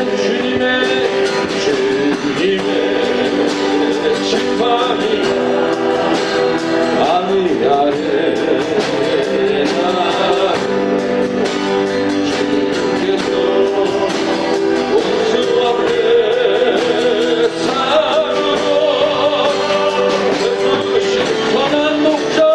주님의 심판이 아니하리라. 주께서 원수 앞에 사르러 베푸신 선한 목자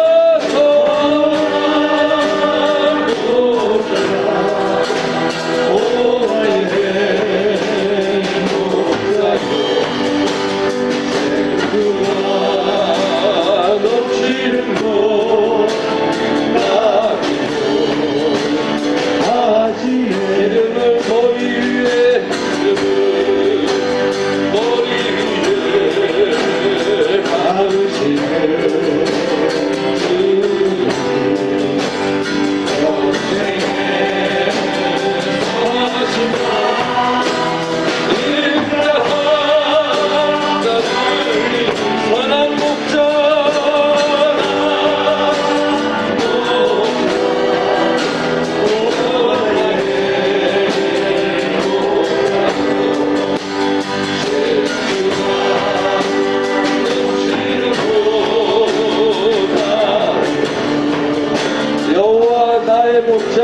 목자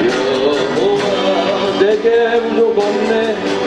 여호와 내게 부족 없네.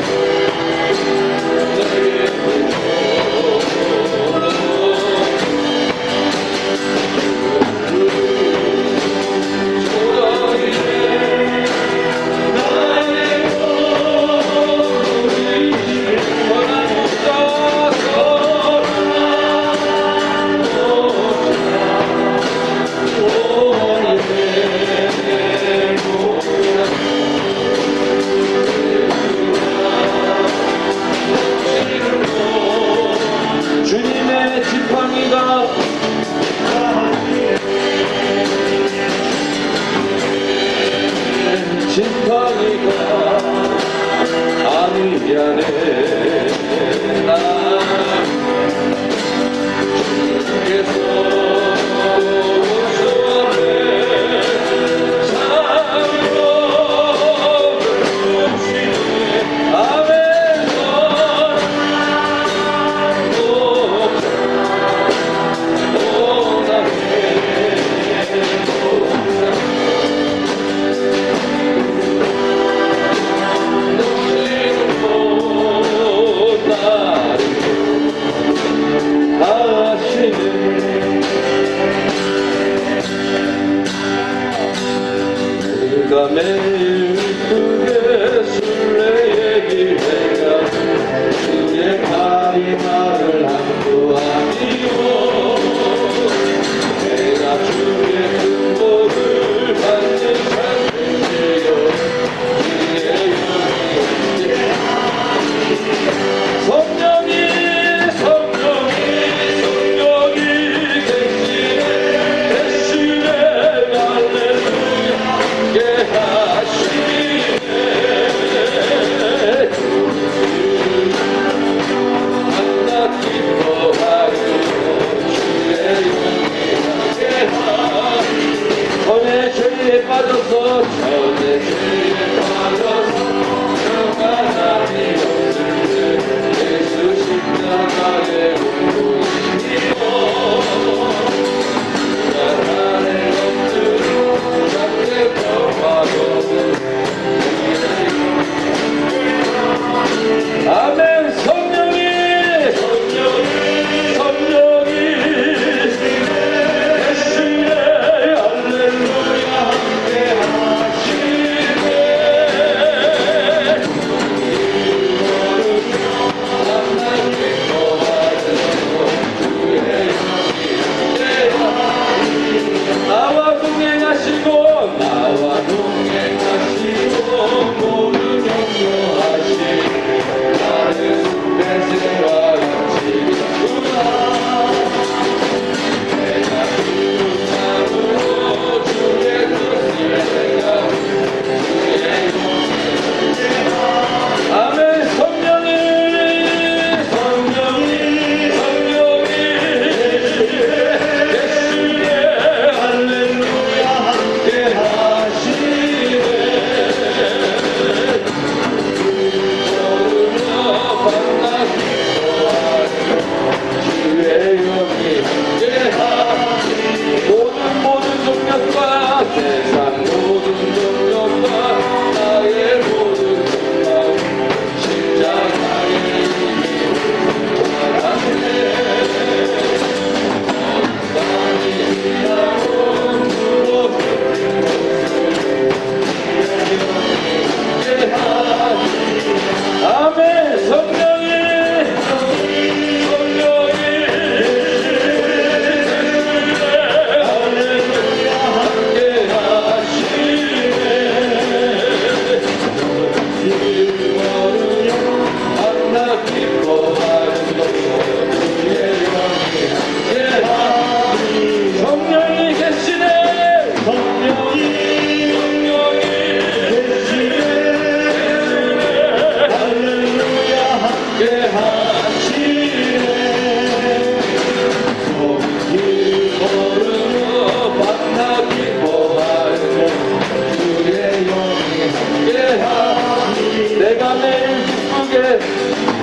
내가 매일 기쁘게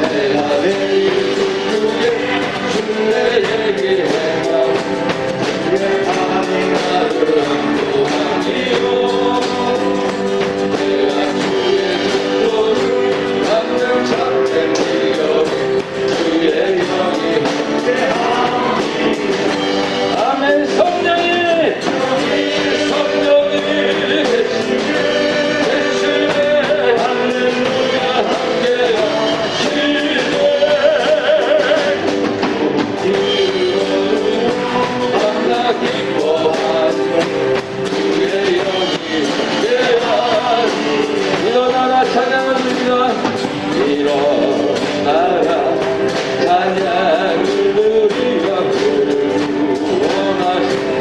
내가 매일 기쁘게 주의 얘기해라 주의 사랑이 나를 안도하니요 내가 주의 축도를 받는 참된 기억이 주의 영이 함께하니 아멘. 성령이 계시네 할렐루야 함께하시네 만나 기뻐하는 주의 영이 함께하니 일어나라 찬양을 드리라 일어나라 찬양을 드리라 그를 구원하시네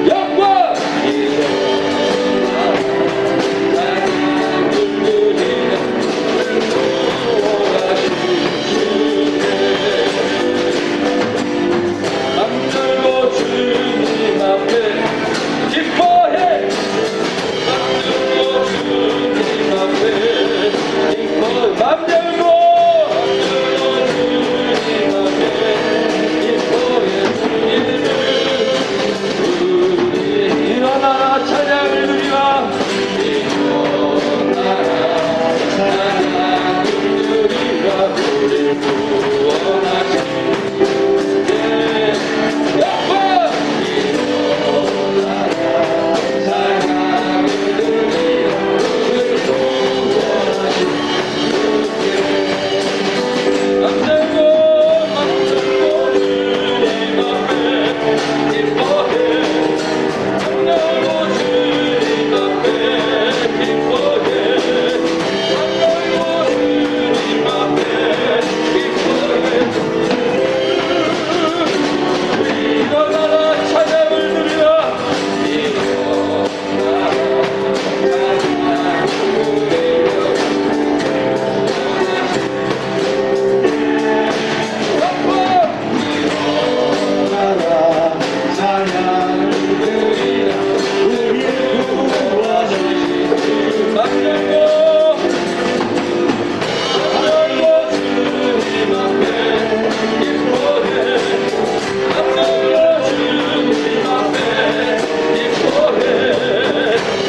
영광 일어나라 찬양을 드리라 그를 구원하시네 맘들고 주님 앞에 기뻐해 맘들고 주님 앞에 기뻐해 맘들고 주님 앞에 기뻐해 주님을 일어나라 찬양을 드리라 일어나라 찬양을 드리라 우리 구원하시네 영광 일어나라 찬양을 드리라 우리 구원하시네 맘들고 주님 앞에 기뻐해 맘들고 주님 앞에 기뻐해 맘들고 주님 앞에 기뻐해 일어나라 찬양을 드리라 일어나라 찬양을 드리라 일어나라 찬양을 드리라 우리 구원하시는 맘들고 주님 앞에 기뻐해 맘들고 주님 앞에 기뻐해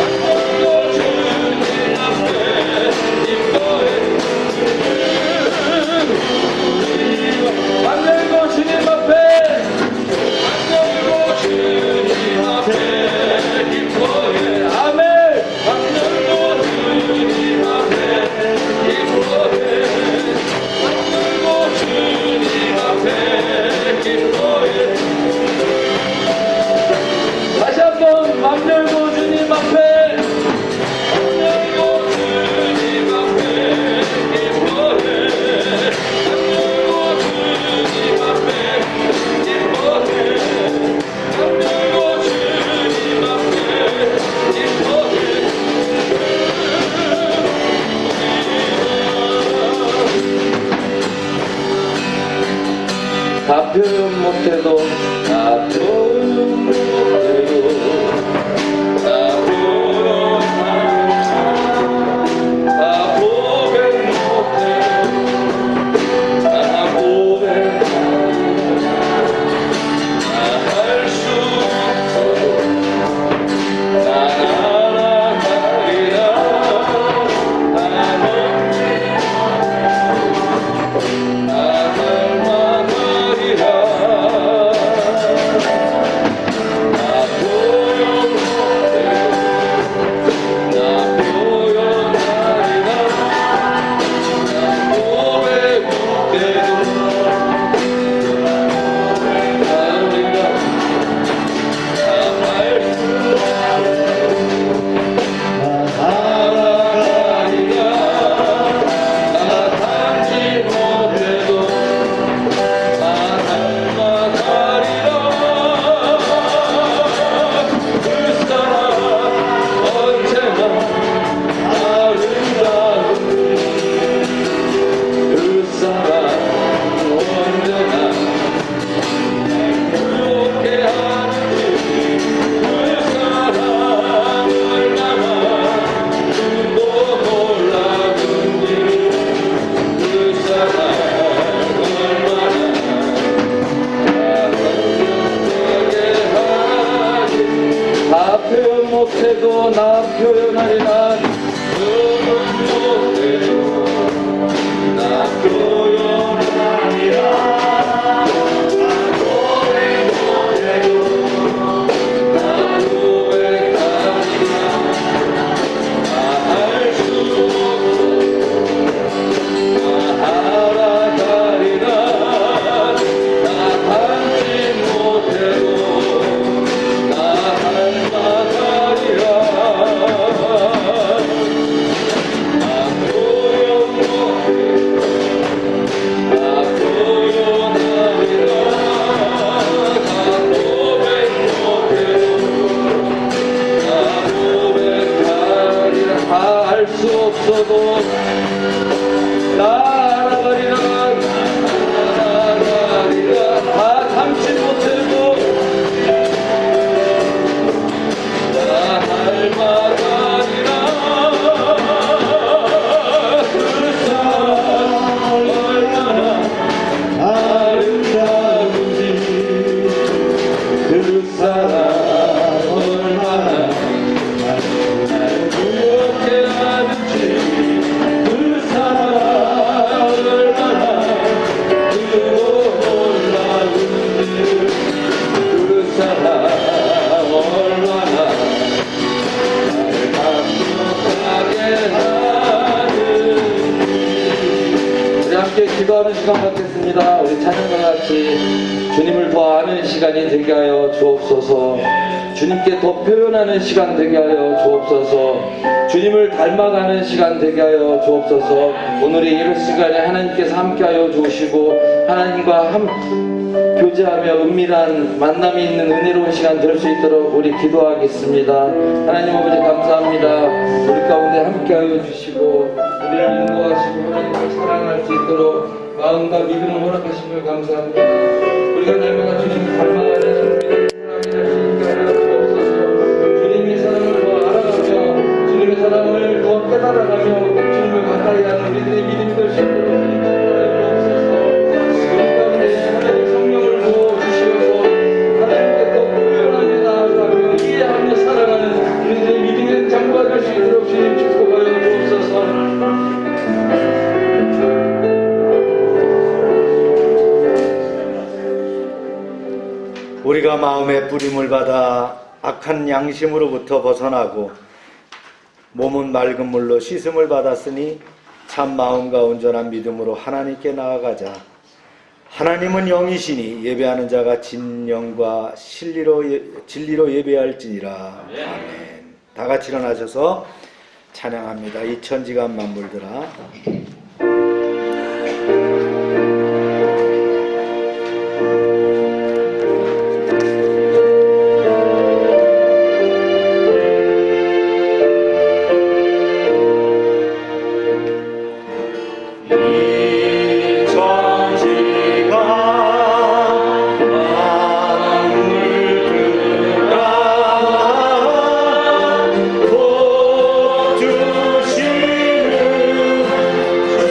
맘들고 주님 앞에 기뻐해 맘들고 주님 앞에 맘들고 주님 앞에 기뻐해 아멘 맘들고 주님 앞에 기뻐해 맘들고 주님 앞에 기뻐해 다시 한번 맘들고 주님 앞에 맘들고 주님 앞에 기뻐해 맘들고 주님 앞에 기뻐해 맘들고 주님 앞에 기뻐해 다 표현 못해도 다 표현 못해도 다 표현 다 고백 못해도 다 고백 다 할 수 없어도 난 알아가리라 난 얼마나 없어도 날아가리라 날아가리라 다 참지 못해도 닮아가리라 그 사랑 얼마나 아름다운지 그 사랑 얼마나 날 부럽게 하는지 그 사랑 얼마나 그로 놀라운지 그 사랑 얼마나 우리 함께 기도하는 시간 갖겠습니다. 우리 찬양과 같이 주님을 더 아는 시간이 되게 하여 주옵소서. 주님께 더 표현하는 시간 되게 하여 주옵소서. 주님을 닮아가는 시간 되게 하여 주옵소서. 오늘의 예배 시간에 하나님께서 함께 하여 주시고 하나님과 교제하며 은밀한 만남이 있는 은혜로운 시간 될 수 있도록 우리 기도하겠습니다. 하나님 아버지 감사합니다. 우리 가운데 함께 하여 주시고 우리를 인도하시고 하나님을 사랑할 수 있도록 마음과 믿음을 허락하시며 감사합니다. 우리가 닮아가 주님을 닮아가는 믿음의 사람이 될 수 있게 하여 주옵소서. 주님의 사랑을 더 알아가며 주님의 사랑을 더 깨달아가며 주님을 가까이 하는 우리들의 믿음이 될 수 있도록 우리가 마음의 뿌림을 받아 악한 양심으로부터 벗어나고 몸은 맑은 물로 씻음을 받았으니 참 마음과 온전한 믿음으로 하나님께 나아가자. 하나님은 영이시니 예배하는 자가 진영과 진리로 예배할지니라. 아멘. 다 같이 일어나셔서 찬양합니다. 이 천지간 만물들아. 주시는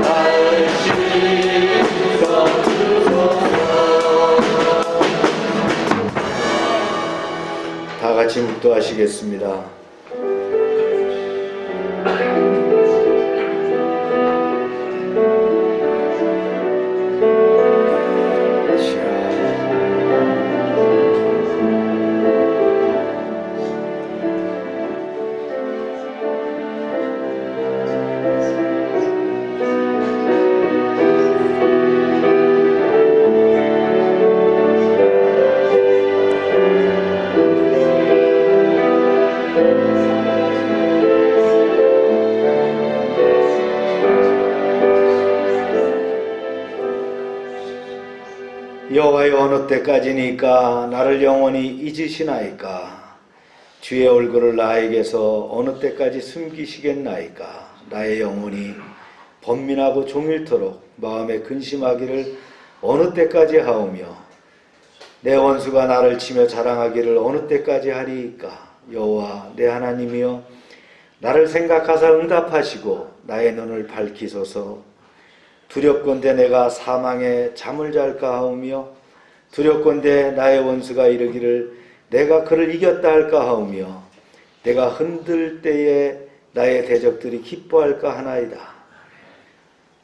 나를 씻어주소서. 다 같이 묵도하시겠습니다. 여호와여, 어느 때까지니까 나를 영원히 잊으시나이까? 주의 얼굴을 나에게서 어느 때까지 숨기시겠나이까? 나의 영혼이 번민하고 종일토록 마음에 근심하기를 어느 때까지 하오며 내 원수가 나를 치며 자랑하기를 어느 때까지 하리이까? 여호와 내 하나님이여, 나를 생각하사 응답하시고 나의 눈을 밝히소서. 두렵건대 내가 사망에 잠을 잘까 하오며 두렵건대 나의 원수가 이르기를 내가 그를 이겼다 할까 하오며 내가 흔들 때에 나의 대적들이 기뻐할까 하나이다.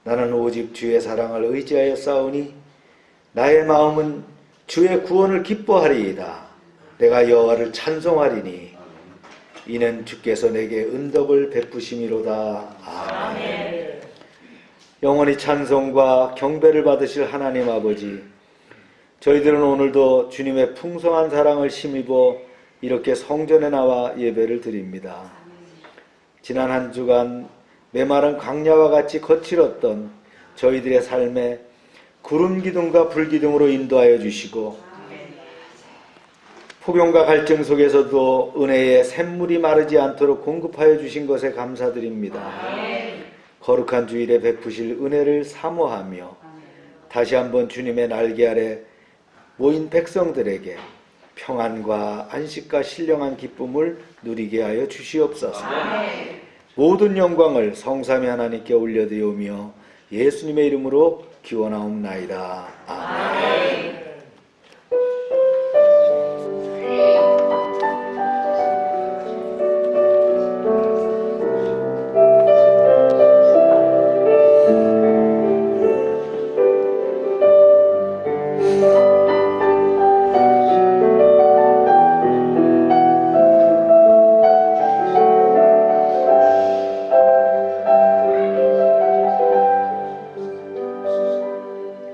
나는 오직 주의 사랑을 의지하여 싸우니 나의 마음은 주의 구원을 기뻐하리이다. 내가 여호와를 찬송하리니 이는 주께서 내게 은덕을 베푸심이로다. 아멘. 영원히 찬송과 경배를 받으실 하나님 아버지, 저희들은 오늘도 주님의 풍성한 사랑을 힘입어 이렇게 성전에 나와 예배를 드립니다. 지난 한 주간 메마른 광야와 같이 거칠었던 저희들의 삶에 구름 기둥과 불 기둥으로 인도하여 주시고 폭염과 갈증 속에서도 은혜의 샘물이 마르지 않도록 공급하여 주신 것에 감사드립니다. 거룩한 주일에 베푸실 은혜를 사모하며 다시 한번 주님의 날개 아래 모인 백성들에게 평안과 안식과 신령한 기쁨을 누리게 하여 주시옵소서. 모든 영광을 성삼위 하나님께 올려드리오며 예수님의 이름으로 기원하옵나이다. 아멘.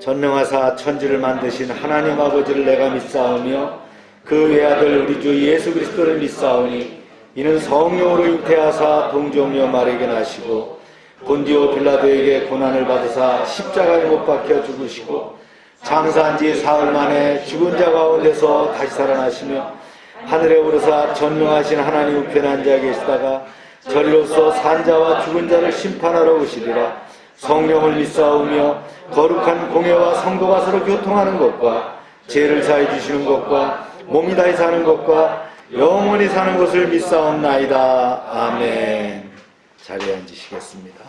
전능하사 천지를 만드신 하나님 아버지를 내가 믿사오며 그 외아들 우리 주 예수 그리스도를 믿사오니 이는 성령으로 잉태하사 동정녀 마리아에게 나시고 본디오 빌라도에게 고난을 받으사 십자가에 못 박혀 죽으시고 장사한 지 사흘 만에 죽은 자 가운데서 다시 살아나시며 하늘에 오르사 전능하신 하나님 우편에 앉아 계시다가 저리로서 산자와 죽은 자를 심판하러 오시리라. 성령을 믿사오며 거룩한 공예와 성도가 서로 교통하는 것과 죄를 사해 주시는 것과 몸이 다히 사는 것과 영원히 사는 것을 믿사옵나이다. 아멘. 자리에 앉으시겠습니다.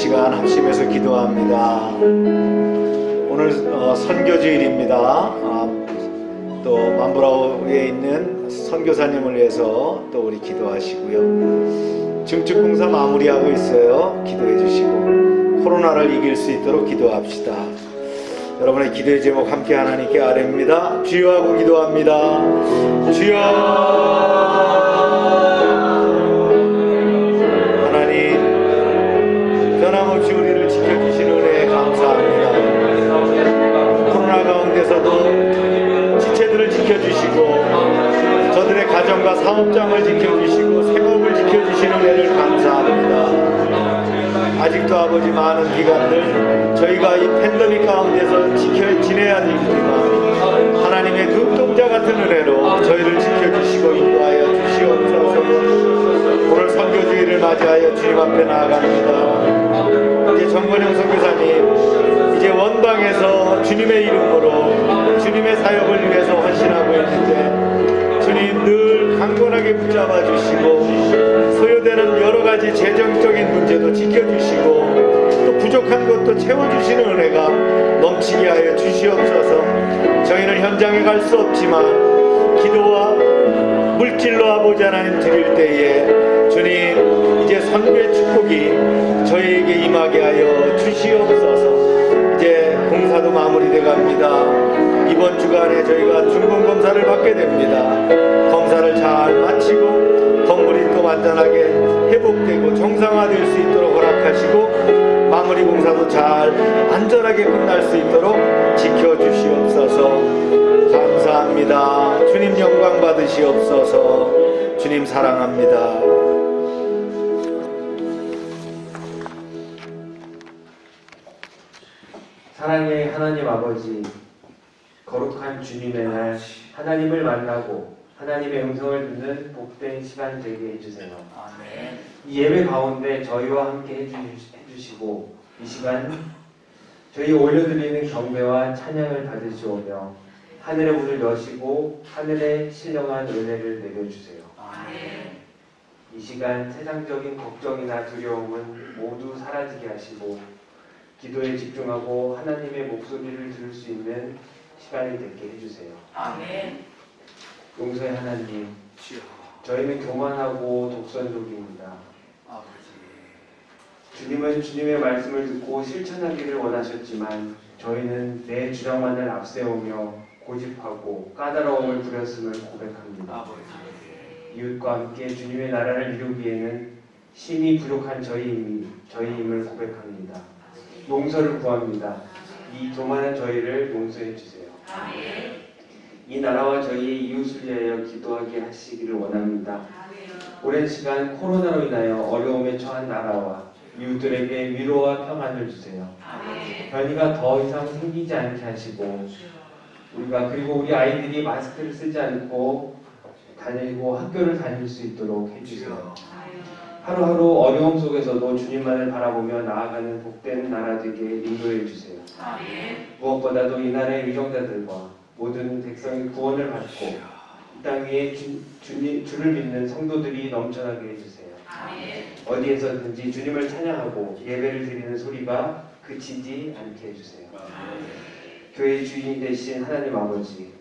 시간 합심해서 기도합니다. 오늘 선교주일입니다. 또 만브라우에 있는 선교사님을 위해서 또 우리 기도하시고요. 증축공사 마무리하고 있어요. 기도해 주시고 코로나를 이길 수 있도록 기도합시다. 여러분의 기도의 제목 함께 하나님께 아뢰입니다. 주여 하고 기도합니다. 주여. 하나님 변함없이 우리를 지켜주시는 은혜에 감사합니다. 코로나 가운데서도 지체들을 지켜주시고 저들의 가정과 사업장을 지켜주시고 생업을 지켜주시는 은혜를 감사합니다. 아직도 아버지 많은 기간들 저희가 이 팬데믹 가운데서 지내야 되지만 하나님의 눈동자 같은 은혜로 저희를 지켜주시고 인도하여 주시옵소서. 오늘 선교주의를 맞이하여 주님 앞에 나아갑니다. 이제 정건영 선교사님 이제 원당에서 주님의 이름으로 주님의 사역을 위해서 헌신하고 있는데 주님 늘 강건하게 붙잡아 주시고 소요되는 여러 가지 재정적인 문제도 지켜주시고 또 부족한 것도 채워주시는 은혜가 넘치게 하여 주시옵소서. 저희는 현장에 갈 수 없지만 기도와 물질로 아버지 하나님 드릴 때에 주님 이제 선교의 축복이 저희에게 임하게 하여 주시옵소서. 이제 공사도 마무리돼 갑니다. 이번 주간에 저희가 중공검사를 받게 됩니다. 검사를 잘 마치고 건물이 또 완전하게 회복되고 정상화될 수 있도록 허락하시고 마무리 공사도 잘 안전하게 끝날 수 있도록 지켜주시옵소서. 감사합니다. 주님 영광 받으시옵소서. 주님 사랑합니다. 사랑의 하나님 아버지, 거룩한 주님의 날 하나님을 만나고 하나님의 음성을 듣는 복된 시간 되게 해주세요. 이 예배 가운데 저희와 함께 해주시고 이 시간 저희 올려드리는 경배와 찬양을 받으시오며 하늘의 문을 여시고 하늘에 신령한 은혜를 내려주세요. 이 시간 세상적인 걱정이나 두려움은 모두 사라지게 하시고 기도에 집중하고 하나님의 목소리를 들을 수 있는 시간이 되게 해주세요. 용서의 하나님, 저희는 교만하고 독선적입니다. 주님은 주님의 말씀을 듣고 실천하기를 원하셨지만 저희는 내 주장만을 앞세우며 고집하고 까다로움을 부렸음을 고백합니다. 이웃과 함께 주님의 나라를 이루기에는 심히 부족한 저희임을 고백합니다. 용서를 구합니다. 이 교만한 저희를 용서해 주세요. 이 나라와 저희의 이웃을 위하여 기도하게 하시기를 원합니다. 오랜 시간 코로나로 인하여 어려움에 처한 나라와 이웃들에게 위로와 평안을 주세요. 변이가 더 이상 생기지 않게 하시고 그리고 우리 아이들이 마스크를 쓰지 않고 다니고 학교를 다닐 수 있도록 해주세요. 하루하루 어려움 속에서도 주님만을 바라보며 나아가는 복된 나라 되게 인도해 주세요. 무엇보다도 이 나라의 위정자들과 모든 백성이 구원을 받고 이 땅 위에 주를 믿는 성도들이 넘쳐나게 해주세요. 어디에서든지 주님을 찬양하고 예배를 드리는 소리가 그치지 않게 해주세요. 교회의 주인이 되신 하나님 아버지,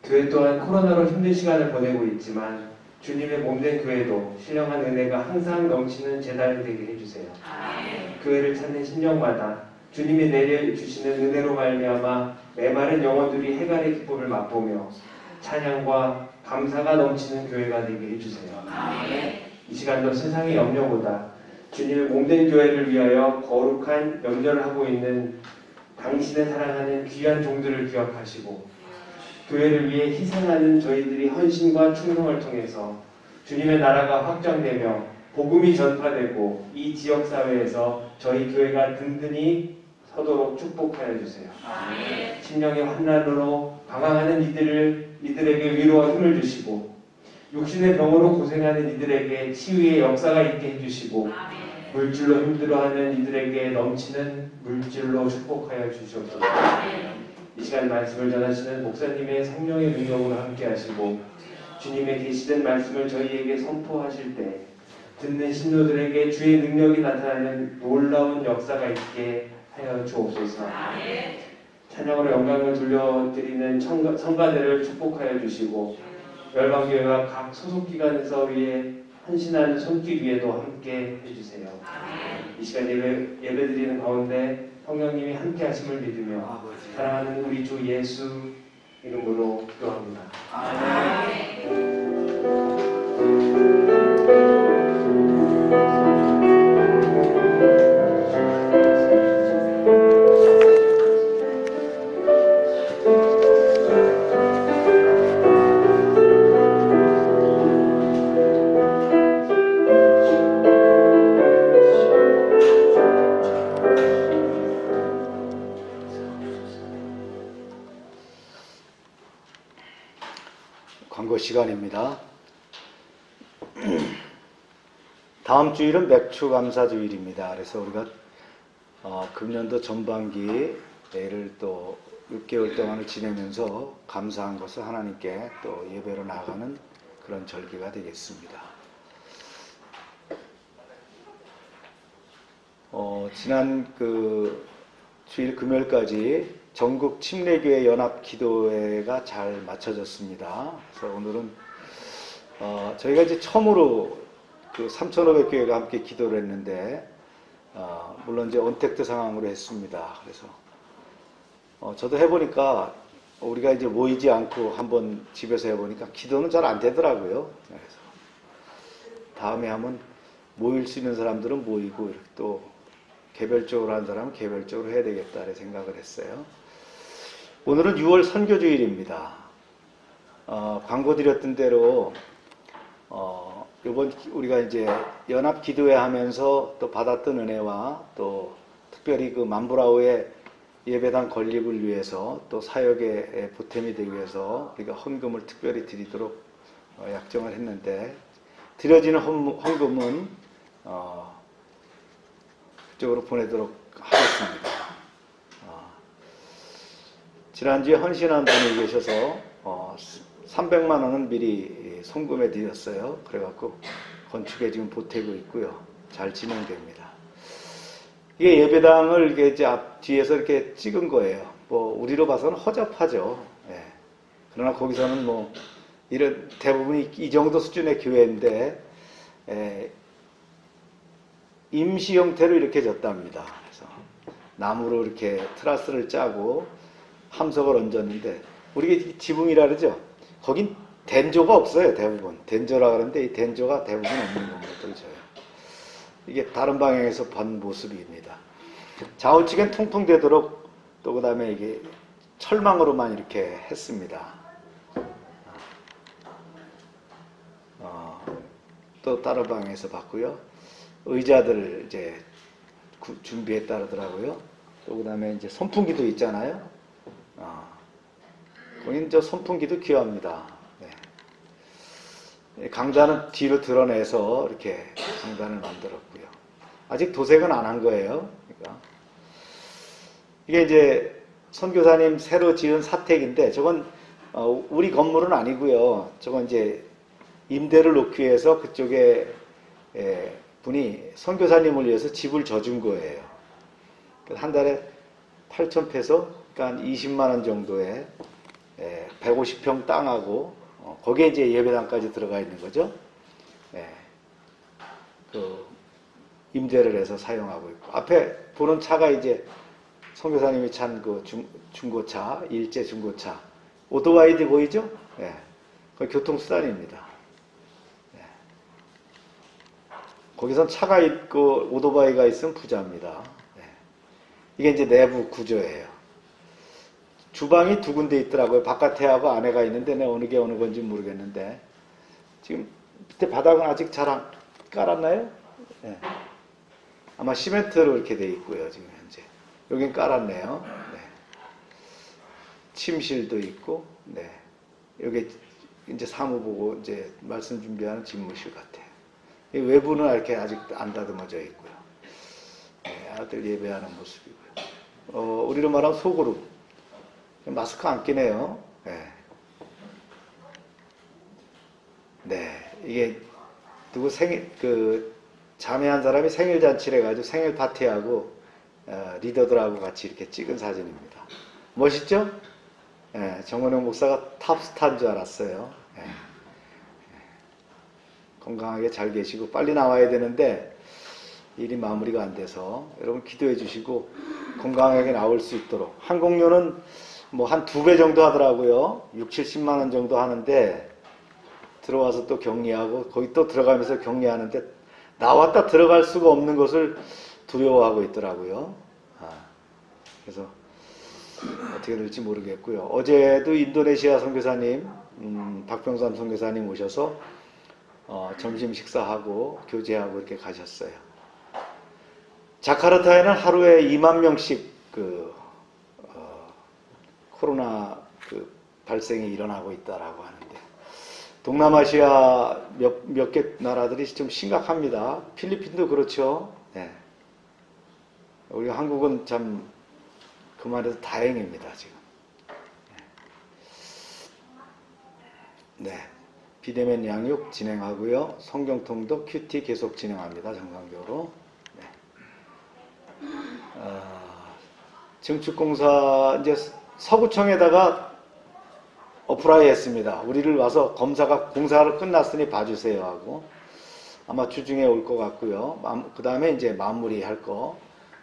교회 또한 코로나로 힘든 시간을 보내고 있지만 주님의 몸된 교회도 신령한 은혜가 항상 넘치는 제단이 되게 해주세요. 교회를 찾는 심령마다 주님이 내려주시는 은혜로 말미암아 메마른 영혼들이 해갈의 기쁨을 맛보며 찬양과 감사가 넘치는 교회가 되게 해주세요. 이 시간도 세상의 염려보다 주님의 몸된 교회를 위하여 거룩한 염려를 하고 있는 당신의 사랑하는 귀한 종들을 기억하시고 교회를 위해 희생하는 저희들이 헌신과 충성을 통해서 주님의 나라가 확장되며 복음이 전파되고 이 지역사회에서 저희 교회가 든든히 서도록 축복하여 주세요. 심령의 환난으로 방황하는 이들에게 위로와 힘을 주시고 육신의 병으로 고생하는 이들에게 치유의 역사가 있게 해주시고 물질로 힘들어하는 이들에게 넘치는 물질로 축복하여 주시옵소서. 이 시간 말씀을 전하시는 목사님의 성령의 능력으로 함께 하시고 주님의 계시된 말씀을 저희에게 선포하실 때 듣는 신도들에게 주의 능력이 나타나는 놀라운 역사가 있게 하여 주옵소서. 찬양으로 영광을 돌려드리는 성가대를 축복하여 주시고 열방교회와 각 소속기관에서 위에 헌신하는 손길 위에도 함께 해주세요. 이 시간 예배드리는 가운데 성령님이 함께 하심을 믿으며 사랑하는 우리 주 예수 이름으로 기도합니다. 광고 시간입니다. 다음 주일은 맥추감사주일입니다. 그래서 우리가 금년도 전반기를 또 6개월 동안을 지내면서 감사한 것을 하나님께 또 예배로 나가는 그런 절기가 되겠습니다. 지난 그 주일 금요일까지 전국 침례교회 연합 기도회가 잘 마쳐졌습니다. 그래서 오늘은 저희가 이제 처음으로 그 3,500교회가 함께 기도를 했는데 물론 이제 언택트 상황으로 했습니다. 그래서 저도 해보니까 우리가 이제 모이지 않고 한번 집에서 해보니까 기도는 잘 안 되더라고요. 그래서 다음에 하면 모일 수 있는 사람들은 모이고 이렇게 또 개별적으로 한 사람은 개별적으로 해야 되겠다 생각을 했어요. 오늘은 6월 선교주일입니다. 광고 드렸던 대로 이번 우리가 이제 연합 기도회 하면서 또 받았던 은혜와 또 특별히 그 만브라우의 예배당 건립을 위해서 또 사역에 보탬이 되기 위해서 우리가 헌금을 특별히 드리도록 약정을 했는데 드려지는 헌금은 그쪽으로 보내도록 하겠습니다. 지난주에 헌신한 분이 계셔서 300만 원은 미리 송금해 드렸어요. 그래갖고 건축에 지금 보태고 있고요. 잘 진행됩니다. 이게 예배당을 이렇게 이제 앞 뒤에서 이렇게 찍은 거예요. 뭐 우리로 봐서는 허접하죠. 예. 그러나 거기서는 뭐 이런 대부분이 이 정도 수준의 교회인데 임시 형태로 이렇게 졌답니다. 그래서 나무로 이렇게 트라스를 짜고 함석을 얹었는데 우리 지붕이라 그러죠. 거긴 된조가 없어요. 대부분 된조라 그러는데 이 된조가 대부분 없는 경우도 있어요. 이게 다른 방향에서 본 모습입니다. 좌우측엔 통통 되도록 또 그 다음에 이게 철망으로만 이렇게 했습니다. 또 다른 방향에서 봤고요. 의자들을 이제 준비했다 그러더라고요. 또 그 다음에 이제 선풍기도 있잖아요. 거긴 저 선풍기도 귀합니다. 네. 강단은 뒤로 드러내서 이렇게 강단을 만들었고요. 아직 도색은 안 한 거예요. 그러니까 이게 이제 선교사님 새로 지은 사택인데 저건 우리 건물은 아니고요. 저건 이제 임대를 놓기 위해서 그쪽에 분이 선교사님을 위해서 집을 져준 거예요. 한 달에 8,000페소, 그러니까 20만 원 정도에 150평 땅하고 거기에 이제 예배당까지 들어가 있는 거죠. 그 임대를 해서 사용하고 있고 앞에 보는 차가 이제 선교사님이 찬 그 중고차, 일제 중고차, 오토바이도 보이죠? 그 교통수단입니다. 거기선 차가 있고 오토바이가 있으면 부자입니다. 이게 이제 내부 구조예요. 주방이 두 군데 있더라고요. 바깥에 하고 안에가 있는데 내가 어느 게 어느 건지 모르겠는데 지금 밑에 바닥은 아직 잘 안 깔았나요? 네. 아마 시멘트로 이렇게 돼 있고요. 지금 현재 여긴 깔았네요. 네. 침실도 있고, 네. 여기 이제 사무보고 이제 말씀 준비하는 집무실 같아요. 외부는 이렇게 아직 안 다듬어져 있고요. 네, 아들 예배하는 모습이고요. 우리로 말하면 소그룹. 마스크 안 끼네요. 네. 네, 이게 누구 생일, 자매 한 사람이 생일 잔치를 해가지고 생일 파티하고 리더들하고 같이 이렇게 찍은 사진입니다. 멋있죠? 예, 정원영 목사가 탑스타인 줄 알았어요. 예. 건강하게 잘 계시고 빨리 나와야 되는데 일이 마무리가 안 돼서 여러분 기도해 주시고 건강하게 나올 수 있도록. 항공료는 뭐 한 2배 정도 하더라고요. 60-70만 원 정도 하는데 들어와서 또 격리하고 거기 또 들어가면서 격리하는데 나왔다 들어갈 수가 없는 것을 두려워하고 있더라고요. 그래서 어떻게 될지 모르겠고요. 어제도 인도네시아 선교사님 박병삼 선교사님 오셔서 점심 식사하고 교제하고 이렇게 가셨어요. 자카르타에는 하루에 2만 명씩 코로나 발생이 일어나고 있다라고 하는데 동남아시아 몇 개 나라들이 좀 심각합니다. 필리핀도 그렇죠. 네. 우리 한국은 참 그만해도 다행입니다 지금. 네. 비대면 양육 진행하고요. 성경통도 큐티 계속 진행합니다. 정상적으로. 네. 증축공사 이제 서구청에다가 어플라이 했습니다. 우리를 와서 공사를 끝났으니 봐주세요 하고 아마 주중에 올 것 같고요. 그 다음에 이제 마무리할 거,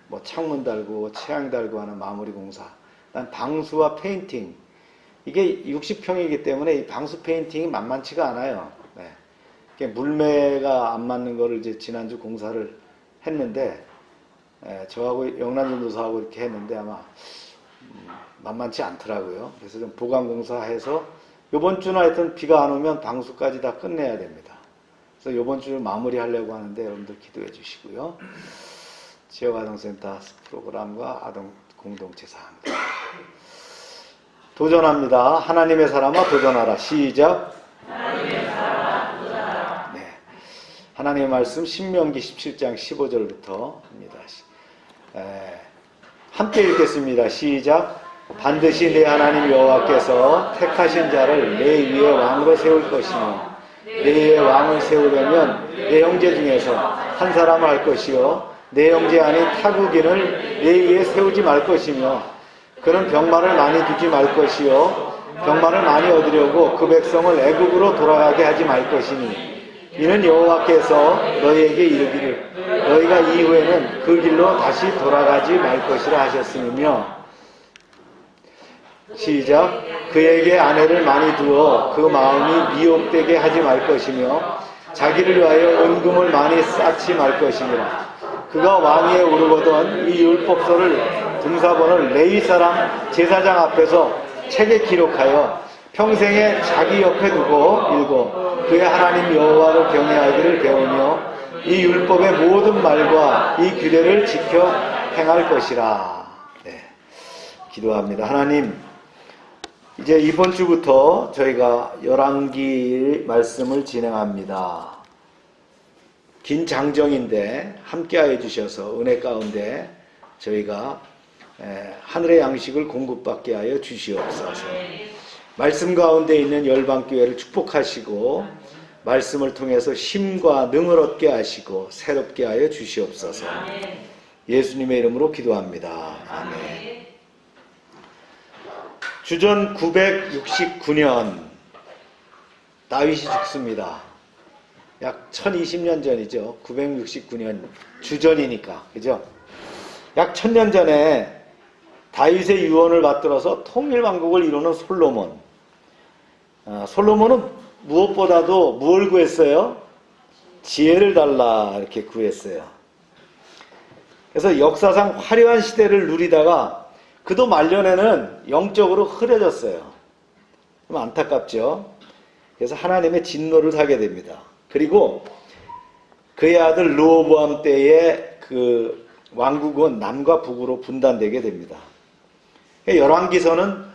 뭐 창문 달고 채양 달고 하는 마무리 공사. 난 방수와 페인팅. 이게 60평이기 때문에 이 방수 페인팅이 만만치가 않아요. 네. 이게 물매가 안 맞는 거를 이제 지난주 공사를 했는데, 저하고 영남전도사하고 이렇게 했는데 아마 만만치 않더라고요. 그래서 좀 보강공사해서 요번 주나 하여튼 비가 안 오면 방수까지 다 끝내야 됩니다. 그래서 요번 주 마무리하려고 하는데 여러분들 기도해 주시고요. 지역아동센터 프로그램과 아동 공동체 사항들 도전합니다. 하나님의 사람아 도전하라. 시작. 하나님의 사람아 도전하라. 네. 하나님의 말씀 신명기 17장 15절부터입니다. 함께 읽겠습니다. 시작. 반드시 내 하나님 여호와께서 택하신 자를 내 위에 왕으로 세울 것이며 내 위에 왕을 세우려면 내 형제 중에서 한 사람을 할 것이요 내 형제 아닌 타국인을 내 위에 세우지 말 것이며 그는 병마를 많이 두지 말 것이요 병마를 많이 얻으려고 그 백성을 애굽으로 돌아가게 하지 말 것이니 이는 여호와께서 너희에게 이르기를 너희가 이후에는 그 길로 다시 돌아가지 말 것이라 하셨으며 시작. 그에게 아내를 많이 두어 그 마음이 미혹되게 하지 말 것이며 자기를 위하여 은금을 많이 쌓지 말 것이니라. 그가 왕위에 오르거든 이 율법서를 등사본을 레위 사람 제사장 앞에서 책에 기록하여 평생에 자기 옆에 두고 읽어 그의 하나님 여호와를 경외하기를 배우며 이 율법의 모든 말과 이 규례를 지켜 행할 것이라. 네. 기도합니다. 하나님, 이제 이번 주부터 저희가 열왕기 말씀을 진행합니다. 긴 장정인데 함께하여 주셔서 은혜 가운데 저희가 하늘의 양식을 공급받게 하여 주시옵소서. 말씀 가운데 있는 열방교회를 축복하시고 말씀을 통해서 힘과 능을 얻게 하시고 새롭게 하여 주시옵소서. 예수님의 이름으로 기도합니다. 아멘. 주전 969년 다윗이 죽습니다. 약 1020년 전이죠. 969년 주전이니까. 그죠? 약 1000년 전에 다윗의 유언을 받들어서 통일왕국을 이루는 솔로몬. 솔로몬은 무엇보다도 무엇을 구했어요? 지혜를 달라 이렇게 구했어요. 그래서 역사상 화려한 시대를 누리다가 그도 말년에는 영적으로 흐려졌어요. 좀 안타깝죠? 그래서 하나님의 진노를 사게 됩니다. 그리고 그의 아들 르호보암 때에 그 왕국은 남과 북으로 분단되게 됩니다. 열왕기서는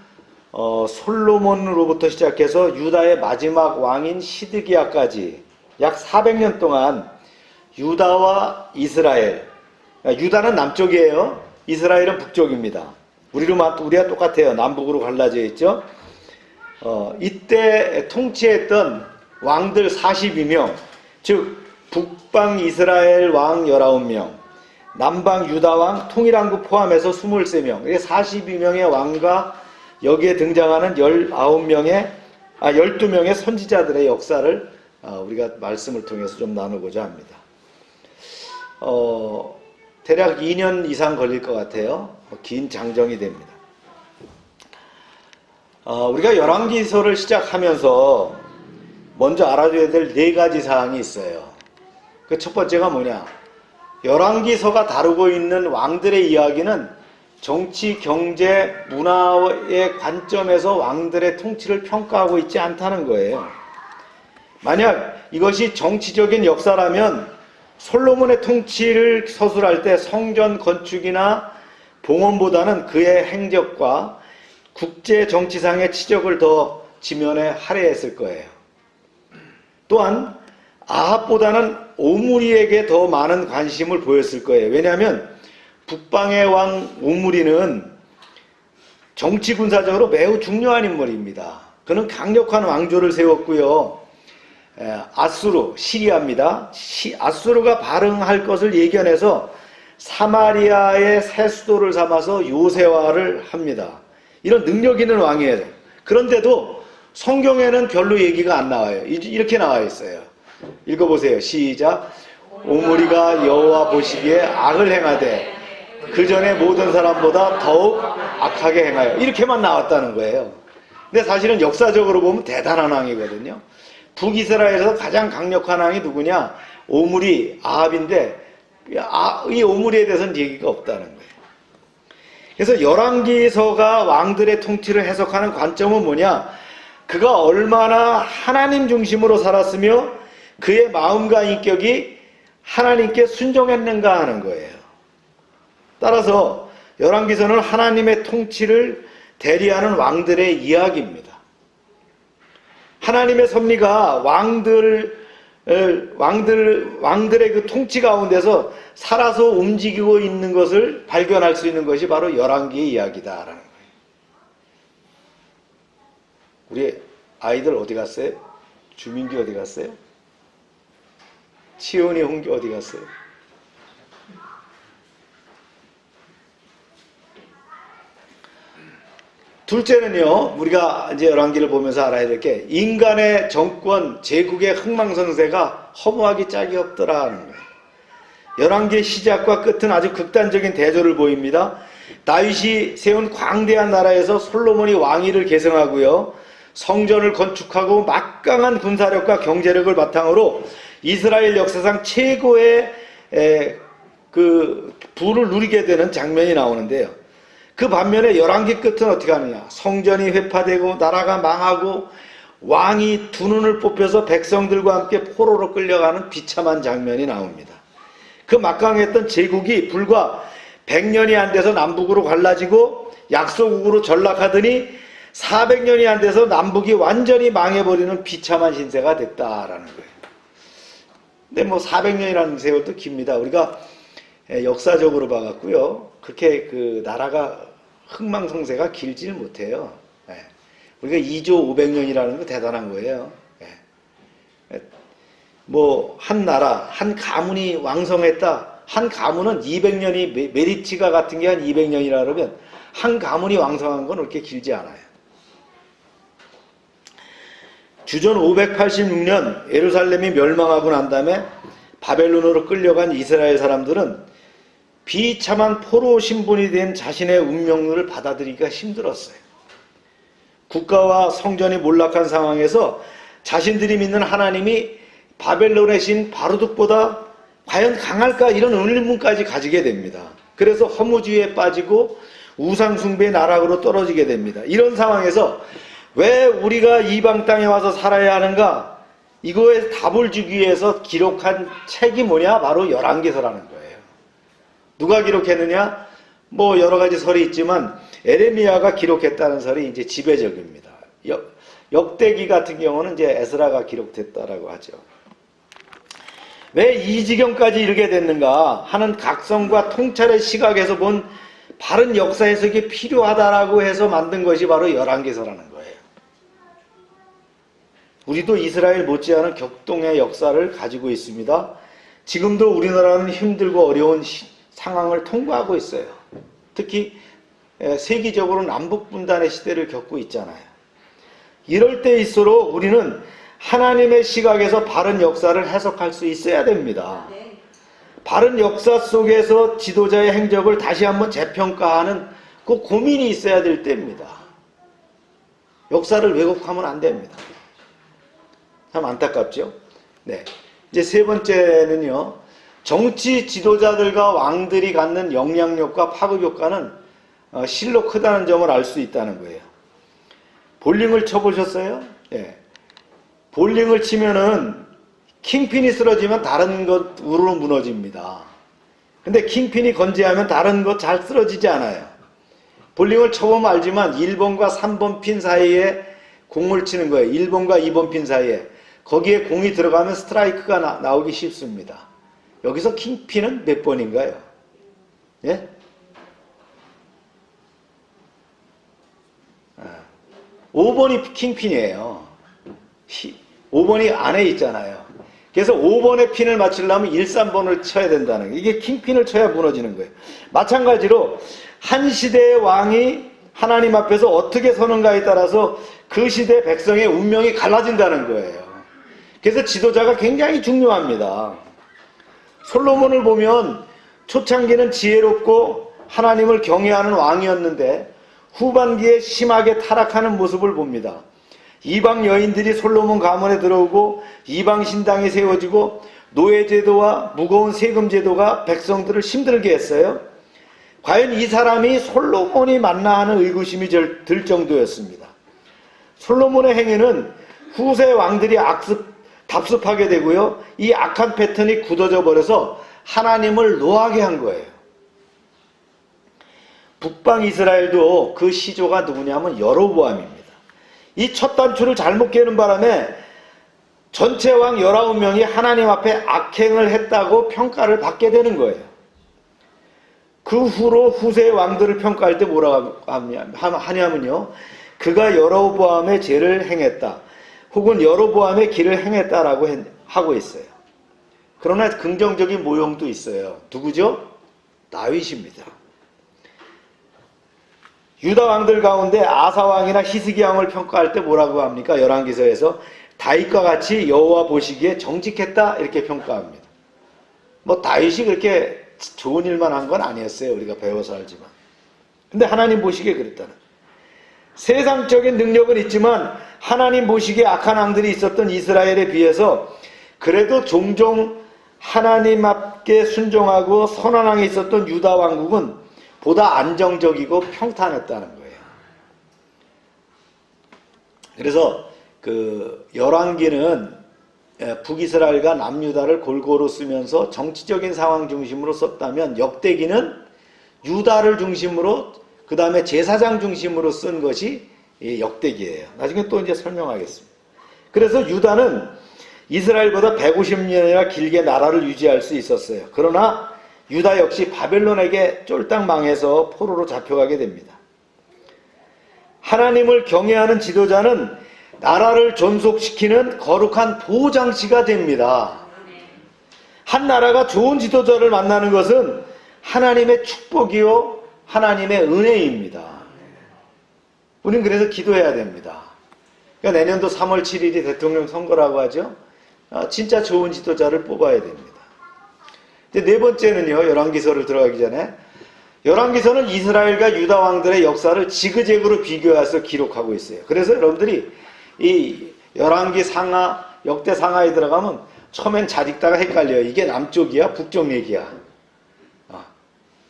솔로몬으로부터 시작해서 유다의 마지막 왕인 시드기야까지 약 400년 동안 유다와 이스라엘, 유다는 남쪽이에요. 이스라엘은 북쪽입니다. 우리와 똑같아요. 남북으로 갈라져 있죠. 이때 통치했던 왕들 42명, 즉 북방 이스라엘 왕 19명, 남방 유다 왕 통일왕국 포함해서 23명, 42명의 왕과 여기에 등장하는 12명의 선지자들의 역사를 우리가 말씀을 통해서 좀 나누고자 합니다. 대략 2년 이상 걸릴 것 같아요. 긴 장정이 됩니다. 우리가 열왕기서를 시작하면서 먼저 알아둬야 될 4가지 사항이 있어요. 그 첫 번째가 뭐냐? 열왕기서가 다루고 있는 왕들의 이야기는 정치, 경제, 문화의 관점에서 왕들의 통치를 평가하고 있지 않다는 거예요. 만약 이것이 정치적인 역사라면 솔로몬의 통치를 서술할 때 성전 건축이나 봉헌보다는 그의 행적과 국제 정치상의 치적을 더 지면에 할애했을 거예요. 또한 아합보다는 오므리에게 더 많은 관심을 보였을 거예요. 왜냐하면 북방의 왕 오므리는 정치 군사적으로 매우 중요한 인물입니다. 그는 강력한 왕조를 세웠고요. 아수르, 시리아입니다. 아수르가 발흥할 것을 예견해서 사마리아의 새 수도를 삼아서 요새화를 합니다. 이런 능력 있는 왕이에요. 그런데도 성경에는 별로 얘기가 안 나와요. 이렇게 나와 있어요. 읽어보세요. 시작. 오므리가 여호와 보시기에 악을 행하되 그 전에 모든 사람보다 더욱 악하게 행하여, 이렇게만 나왔다는 거예요. 근데 사실은 역사적으로 보면 대단한 왕이거든요. 북이스라엘에서 가장 강력한 왕이 누구냐? 오므리, 아합인데 이 오므리에 대해서는 얘기가 없다는 거예요. 그래서 열왕기서가 왕들의 통치를 해석하는 관점은 뭐냐? 그가 얼마나 하나님 중심으로 살았으며 그의 마음과 인격이 하나님께 순종했는가 하는 거예요. 따라서 열왕기서는 하나님의 통치를 대리하는 왕들의 이야기입니다. 하나님의 섭리가 왕들의 그 통치 가운데서 살아서 움직이고 있는 것을 발견할 수 있는 것이 바로 열왕기의 이야기다라는 거예요. 우리 아이들 어디 갔어요? 주민기 어디 갔어요? 치훈이, 홍기 어디 갔어요? 둘째는요, 우리가 이제 열왕기를 보면서 알아야 될 게, 인간의 정권, 제국의 흥망성쇠가 허무하기 짝이 없더라는 거예요. 열왕기의 시작과 끝은 아주 극단적인 대조를 보입니다. 다윗이 세운 광대한 나라에서 솔로몬이 왕위를 계승하고요, 성전을 건축하고 막강한 군사력과 경제력을 바탕으로 이스라엘 역사상 최고의 그 부를 누리게 되는 장면이 나오는데요. 그 반면에 열왕기 끝은 어떻게 하느냐? 성전이 회파되고 나라가 망하고 왕이 두 눈을 뽑혀서 백성들과 함께 포로로 끌려가는 비참한 장면이 나옵니다. 그 막강했던 제국이 불과 100년이 안 돼서 남북으로 갈라지고 약소국으로 전락하더니 400년이 안 돼서 남북이 완전히 망해버리는 비참한 신세가 됐다라는 거예요. 근데 뭐 400년이라는 세월도 깁니다. 우리가 역사적으로 봐갖고요, 그렇게 그 나라가 흥망성쇠가 길지를 못해요. 우리가 2조 500년이라는 거 대단한 거예요. 뭐 한 나라, 한 가문이 왕성했다. 한 가문은 200년이, 메리치가 같은 게 한 200년이라 그러면 한 가문이 왕성한 건 그렇게 길지 않아요. 주전 586년 예루살렘이 멸망하고 난 다음에 바벨론으로 끌려간 이스라엘 사람들은 비참한 포로 신분이 된 자신의 운명을 받아들이기가 힘들었어요. 국가와 성전이 몰락한 상황에서 자신들이 믿는 하나님이 바벨론의 신 바루둑보다 과연 강할까, 이런 의문까지 가지게 됩니다. 그래서 허무주의에 빠지고 우상숭배의 나락으로 떨어지게 됩니다. 이런 상황에서 왜 우리가 이방 땅에 와서 살아야 하는가? 이거에 답을 주기 위해서 기록한 책이 뭐냐? 바로 열왕기서라는 거예요. 누가 기록했느냐? 뭐 여러 가지 설이 있지만 에레미야가 기록했다는 설이 이제 지배적입니다. 역대기 같은 경우는 이제 에스라가 기록됐다라고 하죠. 왜 이 지경까지 이르게 됐는가 하는 각성과 통찰의 시각에서 본 바른 역사 해석이 필요하다라고 해서 만든 것이 바로 열왕기서라는 거예요. 우리도 이스라엘 못지않은 격동의 역사를 가지고 있습니다. 지금도 우리나라는 힘들고 어려운 상황을 통과하고 있어요. 특히 세계적으로 남북 분단의 시대를 겪고 있잖아요. 이럴 때일수록 우리는 하나님의 시각에서 바른 역사를 해석할 수 있어야 됩니다. 바른 역사 속에서 지도자의 행적을 다시 한번 재평가하는 그 고민이 있어야 될 때입니다. 역사를 왜곡하면 안 됩니다. 참 안타깝죠? 네. 이제 세 번째는요, 정치 지도자들과 왕들이 갖는 영향력과 파급 효과는 실로 크다는 점을 알 수 있다는 거예요. 볼링을 쳐보셨어요? 예. 볼링을 치면은 킹핀이 쓰러지면 다른 것 우르르 무너집니다. 근데 킹핀이 건재하면 다른 것 잘 쓰러지지 않아요. 볼링을 쳐보면 알지만 1번과 3번 핀 사이에 공을 치는 거예요. 1번과 2번 핀 사이에. 거기에 공이 들어가면 스트라이크가 나오기 쉽습니다. 여기서 킹핀은 몇 번인가요? 예? 5번이 킹핀이에요. 5번이 안에 있잖아요. 그래서 5번의 핀을 맞추려면 1, 3번을 쳐야 된다는 거예요. 이게 킹핀을 쳐야 무너지는 거예요. 마찬가지로 한 시대의 왕이 하나님 앞에서 어떻게 서는가에 따라서 그 시대 백성의 운명이 갈라진다는 거예요. 그래서 지도자가 굉장히 중요합니다. 솔로몬을 보면 초창기는 지혜롭고 하나님을 경외하는 왕이었는데 후반기에 심하게 타락하는 모습을 봅니다. 이방 여인들이 솔로몬 가문에 들어오고 이방 신당이 세워지고 노예제도와 무거운 세금제도가 백성들을 힘들게 했어요. 과연 이 사람이 솔로몬이 맞나 하는 의구심이 들 정도였습니다. 솔로몬의 행위는 후세 왕들이 답습하게 되고요. 이 악한 패턴이 굳어져 버려서 하나님을 노하게 한 거예요. 북방 이스라엘도 그 시조가 누구냐면 여로보암입니다. 이 첫 단추를 잘못 깨는 바람에 전체 왕 19명이 하나님 앞에 악행을 했다고 평가를 받게 되는 거예요. 그 후로 후세 왕들을 평가할 때 뭐라고 하냐면요. 그가 여로보암의 죄를 행했다. 혹은 여로보암의 길을 행했다라고 하고 있어요. 그러나 긍정적인 모형도 있어요. 누구죠? 다윗입니다. 유다 왕들 가운데 아사 왕이나 히스기 왕을 평가할 때 뭐라고 합니까? 열왕기서에서 다윗과 같이 여호와 보시기에 정직했다 이렇게 평가합니다. 뭐 다윗이 그렇게 좋은 일만 한 건 아니었어요. 우리가 배워서 알지만. 근데 하나님 보시기에 그랬다는. 세상적인 능력은 있지만 하나님 보시기에 악한 왕들이 있었던 이스라엘에 비해서 그래도 종종 하나님 앞에 순종하고 선한 왕이 있었던 유다 왕국은 보다 안정적이고 평탄했다는 거예요. 그래서 그 열왕기는 북이스라엘과 남유다를 골고루 쓰면서 정치적인 상황 중심으로 썼다면 역대기는 유다를 중심으로 그 다음에 제사장 중심으로 쓴 것이 역대기예요. 나중에 또 이제 설명하겠습니다. 그래서 유다는 이스라엘보다 150년이나 길게 나라를 유지할 수 있었어요. 그러나 유다 역시 바벨론에게 쫄딱 망해서 포로로 잡혀가게 됩니다. 하나님을 경외하는 지도자는 나라를 존속시키는 거룩한 보호장치가 됩니다. 한 나라가 좋은 지도자를 만나는 것은 하나님의 축복이요 하나님의 은혜입니다. 우리는 그래서 기도해야 됩니다. 그러니까 내년도 3월 7일이 대통령 선거라고 하죠. 진짜 좋은 지도자를 뽑아야 됩니다. 네 번째는요, 열왕기서를 들어가기 전에 열왕기서는 이스라엘과 유다 왕들의 역사를 지그재그로 비교해서 기록하고 있어요. 그래서 여러분들이 이 열왕기 상하, 역대 상하에 들어가면 처음엔 잘 읽다가 헷갈려요. 이게 남쪽이야, 북쪽 얘기야.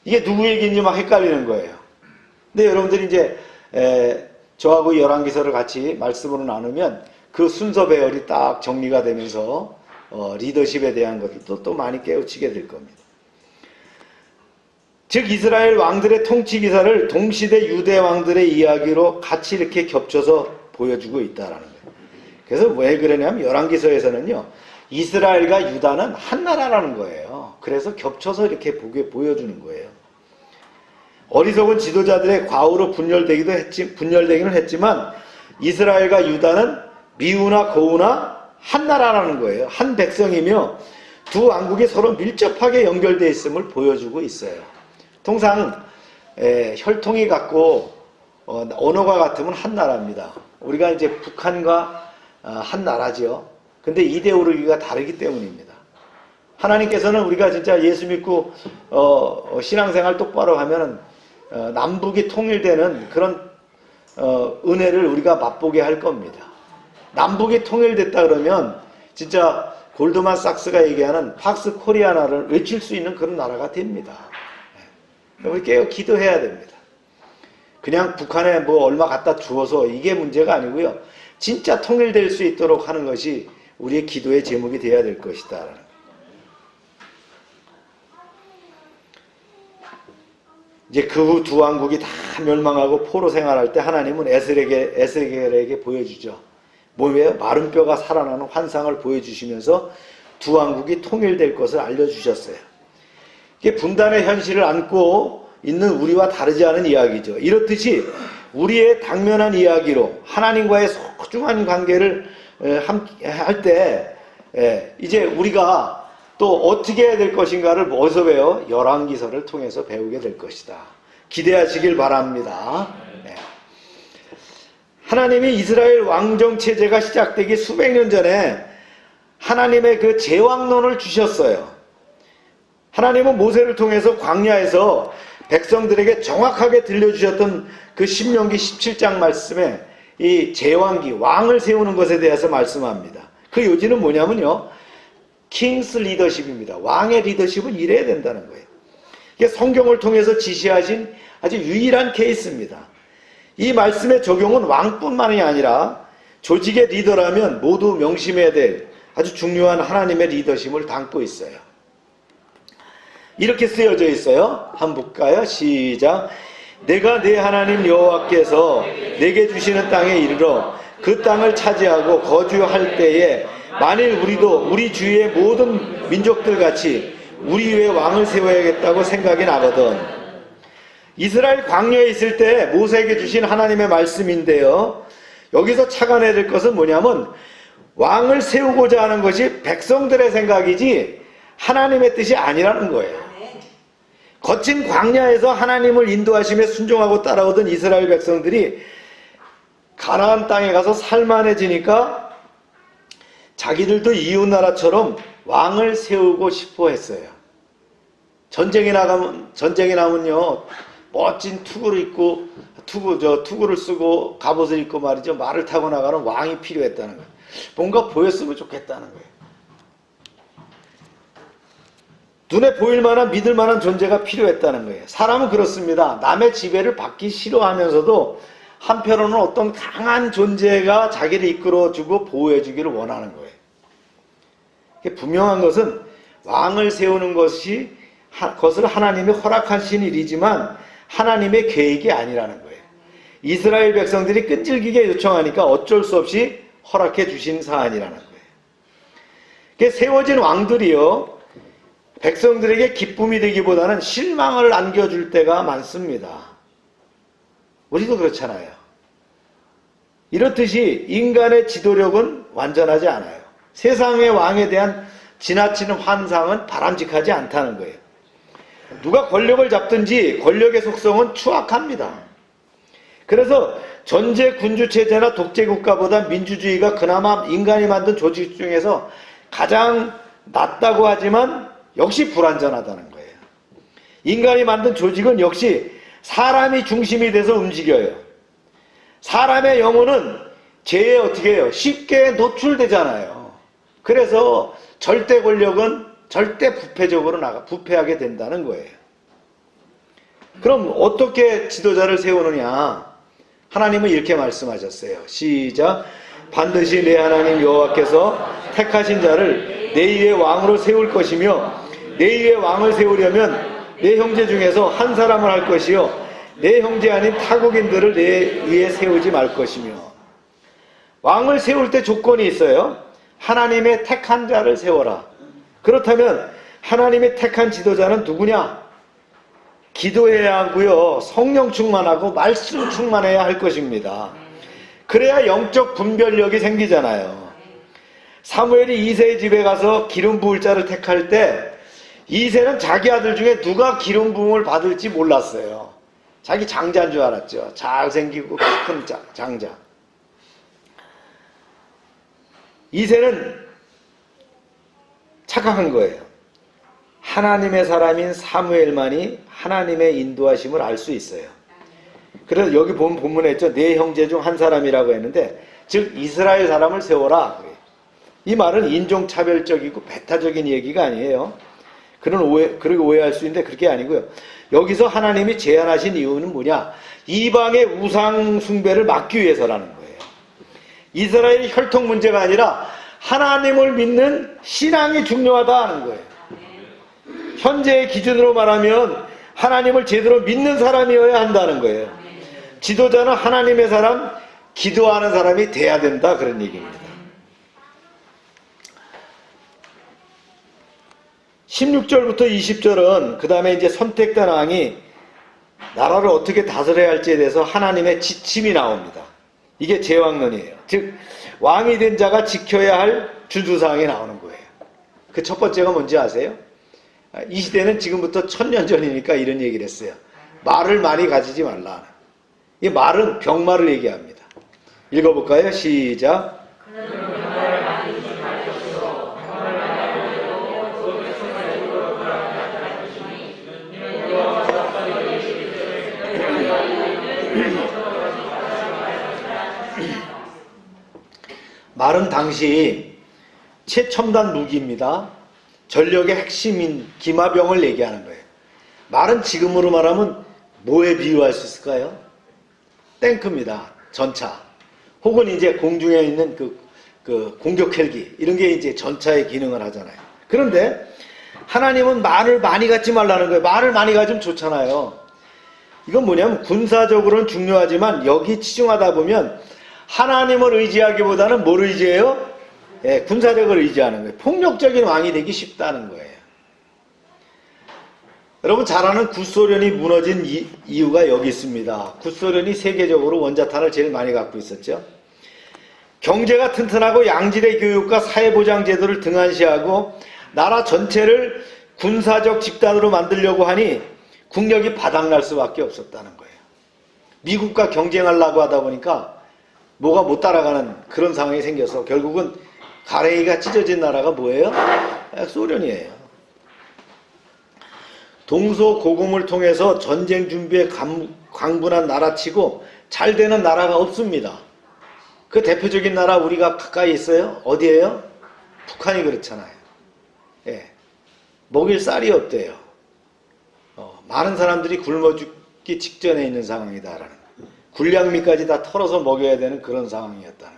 이게 누구 얘기인지 막 헷갈리는 거예요. 근데 여러분들이 이제 저하고 열왕기서를 같이 말씀으로 나누면 그 순서 배열이 딱 정리가 되면서 리더십에 대한 것들도 또 많이 깨우치게 될 겁니다. 즉 이스라엘 왕들의 통치 기사를 동시대 유대 왕들의 이야기로 같이 이렇게 겹쳐서 보여주고 있다라는 거예요. 그래서 왜 그러냐면 열왕기서에서는요, 이스라엘과 유다는 한 나라라는 거예요. 그래서 겹쳐서 이렇게 보여주는 거예요. 어리석은 지도자들의 과오로 분열되기는 했지만 이스라엘과 유다는 미우나 고우나 한 나라라는 거예요. 한 백성이며 두 왕국이 서로 밀접하게 연결되어 있음을 보여주고 있어요. 통상 혈통이 같고 언어가 같으면 한 나라입니다. 우리가 이제 북한과 한 나라죠. 근데 이데올로기가 다르기 때문입니다. 하나님께서는 우리가 진짜 예수 믿고 신앙생활 똑바로 하면은 남북이 통일되는 그런 은혜를 우리가 맛보게 할 겁니다. 남북이 통일됐다 그러면 진짜 골드만삭스가 얘기하는 팍스 코리아나를 외칠 수 있는 그런 나라가 됩니다. 우리 깨어 기도해야 됩니다. 그냥 북한에 뭐 얼마 갖다 주어서 이게 문제가 아니고요. 진짜 통일될 수 있도록 하는 것이 우리의 기도의 제목이 되어야 될 것이다. 이제 그 후 두 왕국이 다 멸망하고 포로 생활할 때 하나님은 에스겔에게 보여주죠. 뭐예요? 마른 뼈가 살아나는 환상을 보여주시면서 두 왕국이 통일될 것을 알려주셨어요. 이게 분단의 현실을 안고 있는 우리와 다르지 않은 이야기죠. 이렇듯이 우리의 당면한 이야기로 하나님과의 소중한 관계를 할 때 이제 우리가 또 어떻게 해야 될 것인가를 어디서 배워? 열왕기서를 통해서 배우게 될 것이다. 기대하시길 바랍니다. 네. 하나님이 이스라엘 왕정 체제가 시작되기 수백 년 전에 하나님의 그 제왕론을 주셨어요. 하나님은 모세를 통해서 광야에서 백성들에게 정확하게 들려주셨던 그 신명기 17장 말씀에 이 제왕기, 왕을 세우는 것에 대해서 말씀합니다. 그 요지는 뭐냐면요. 킹스 리더십입니다. 왕의 리더십은 이래야 된다는 거예요. 이게 성경을 통해서 지시하신 아주 유일한 케이스입니다. 이 말씀의 적용은 왕뿐만이 아니라 조직의 리더라면 모두 명심해야 될 아주 중요한 하나님의 리더십을 담고 있어요. 이렇게 쓰여져 있어요. 한번 볼까요? 시작. 내가 내 하나님 여호와께서 내게 주시는 땅에 이르러 그 땅을 차지하고 거주할 때에 만일 우리도 우리 주위의 모든 민족들 같이 우리 위에 왕을 세워야겠다고 생각이 나거든. 이스라엘 광야에 있을 때 모세에게 주신 하나님의 말씀인데요. 여기서 착안해야 될 것은 뭐냐면 왕을 세우고자 하는 것이 백성들의 생각이지 하나님의 뜻이 아니라는 거예요. 거친 광야에서 하나님을 인도하시며 순종하고 따라오던 이스라엘 백성들이 가나안 땅에 가서 살만해지니까 자기들도 이웃나라처럼 왕을 세우고 싶어 했어요. 전쟁에 나면요, 멋진 투구를 입고, 투구를 쓰고, 갑옷을 입고 말이죠. 말을 타고 나가는 왕이 필요했다는 거예요. 뭔가 보였으면 좋겠다는 거예요. 눈에 보일 만한, 믿을 만한 존재가 필요했다는 거예요. 사람은 그렇습니다. 남의 지배를 받기 싫어하면서도 한편으로는 어떤 강한 존재가 자기를 이끌어주고 보호해주기를 원하는 거예요. 분명한 것은 왕을 세우는 것을 하나님이 허락하신 일이지만 하나님의 계획이 아니라는 거예요. 이스라엘 백성들이 끈질기게 요청하니까 어쩔 수 없이 허락해 주신 사안이라는 거예요. 세워진 왕들이요, 백성들에게 기쁨이 되기보다는 실망을 안겨줄 때가 많습니다. 우리도 그렇잖아요. 이렇듯이 인간의 지도력은 완전하지 않아요. 세상의 왕에 대한 지나치는 환상은 바람직하지 않다는 거예요. 누가 권력을 잡든지 권력의 속성은 추악합니다. 그래서 전제 군주체제나 독재국가보다 민주주의가 그나마 인간이 만든 조직 중에서 가장 낫다고 하지만 역시 불완전하다는 거예요. 인간이 만든 조직은 역시 사람이 중심이 돼서 움직여요. 사람의 영혼은 죄에 어떻게 해요? 쉽게 노출되잖아요. 그래서 절대 권력은 절대 부패하게 된다는 거예요. 그럼 어떻게 지도자를 세우느냐? 하나님은 이렇게 말씀하셨어요. 시작. 반드시 내 하나님 여호와께서 택하신 자를 내 위에 왕으로 세울 것이며 내 위에 왕을 세우려면 내 형제 중에서 한 사람을 할 것이요 내 형제 아닌 타국인들을 내 위에 세우지 말 것이며. 왕을 세울 때 조건이 있어요. 하나님의 택한 자를 세워라. 그렇다면 하나님의 택한 지도자는 누구냐? 기도해야 하고요, 성령 충만하고 말씀 충만해야 할 것입니다. 그래야 영적 분별력이 생기잖아요. 사무엘이 이새의 집에 가서 기름 부을 자를 택할 때 이새는 자기 아들 중에 누가 기름 부음을 받을지 몰랐어요. 자기 장자인 줄 알았죠. 잘생기고 큰 장자. 이새는 착각한 거예요. 하나님의 사람인 사무엘만이 하나님의 인도하심을 알 수 있어요. 그래서 여기 본문에 했죠. 네 형제 중 한 사람이라고 했는데, 즉 이스라엘 사람을 세워라. 이 말은 인종차별적이고 배타적인 얘기가 아니에요. 그렇게 오해할 수 있는데 그렇게 아니고요. 여기서 하나님이 제안하신 이유는 뭐냐? 이방의 우상 숭배를 막기 위해서라는 거예요. 이스라엘의 혈통 문제가 아니라 하나님을 믿는 신앙이 중요하다 하는 거예요. 현재의 기준으로 말하면 하나님을 제대로 믿는 사람이어야 한다는 거예요. 지도자는 하나님의 사람, 기도하는 사람이 돼야 된다, 그런 얘기입니다. 16절부터 20절은 그 다음에 이제 선택된 왕이 나라를 어떻게 다스려야 할지에 대해서 하나님의 지침이 나옵니다. 이게 제왕론이에요. 즉 왕이 된 자가 지켜야 할 준수사항이 나오는 거예요. 그 첫 번째가 뭔지 아세요? 이 시대는 지금부터 1000년 전이니까 이런 얘기를 했어요. 말을 많이 가지지 말라. 이 말은 병말을 얘기합니다. 읽어볼까요? 시작. 말은 당시 최첨단 무기입니다. 전력의 핵심인 기마병을 얘기하는 거예요. 말은 지금으로 말하면 뭐에 비유할 수 있을까요? 탱크입니다. 전차. 혹은 이제 공중에 있는 그 공격 헬기. 이런 게 이제 전차의 기능을 하잖아요. 그런데 하나님은 말을 많이 갖지 말라는 거예요. 말을 많이 가지면 좋잖아요. 이건 뭐냐면 군사적으로는 중요하지만 여기 치중하다 보면 하나님을 의지하기보다는 뭘 의지해요? 예, 군사력을 의지하는 거예요. 폭력적인 왕이 되기 쉽다는 거예요. 여러분 잘 아는 구소련이 무너진 이유가 여기 있습니다. 구소련이 세계적으로 원자탄을 제일 많이 갖고 있었죠. 경제가 튼튼하고 양질의 교육과 사회보장 제도를 등한시하고 나라 전체를 군사적 집단으로 만들려고 하니 국력이 바닥날 수밖에 없었다는 거예요. 미국과 경쟁하려고 하다 보니까 뭐가 못 따라가는 그런 상황이 생겨서 결국은 가랭이가 찢어진 나라가 뭐예요? 소련이에요. 동서고금을 통해서 전쟁 준비에 강분한 나라치고 잘 되는 나라가 없습니다. 그 대표적인 나라 우리가 가까이 있어요? 어디예요? 북한이 그렇잖아요. 예. 먹일 쌀이 없대요. 많은 사람들이 굶어 죽기 직전에 있는 상황이다라는, 군량미까지 다 털어서 먹여야 되는 그런 상황이었다는.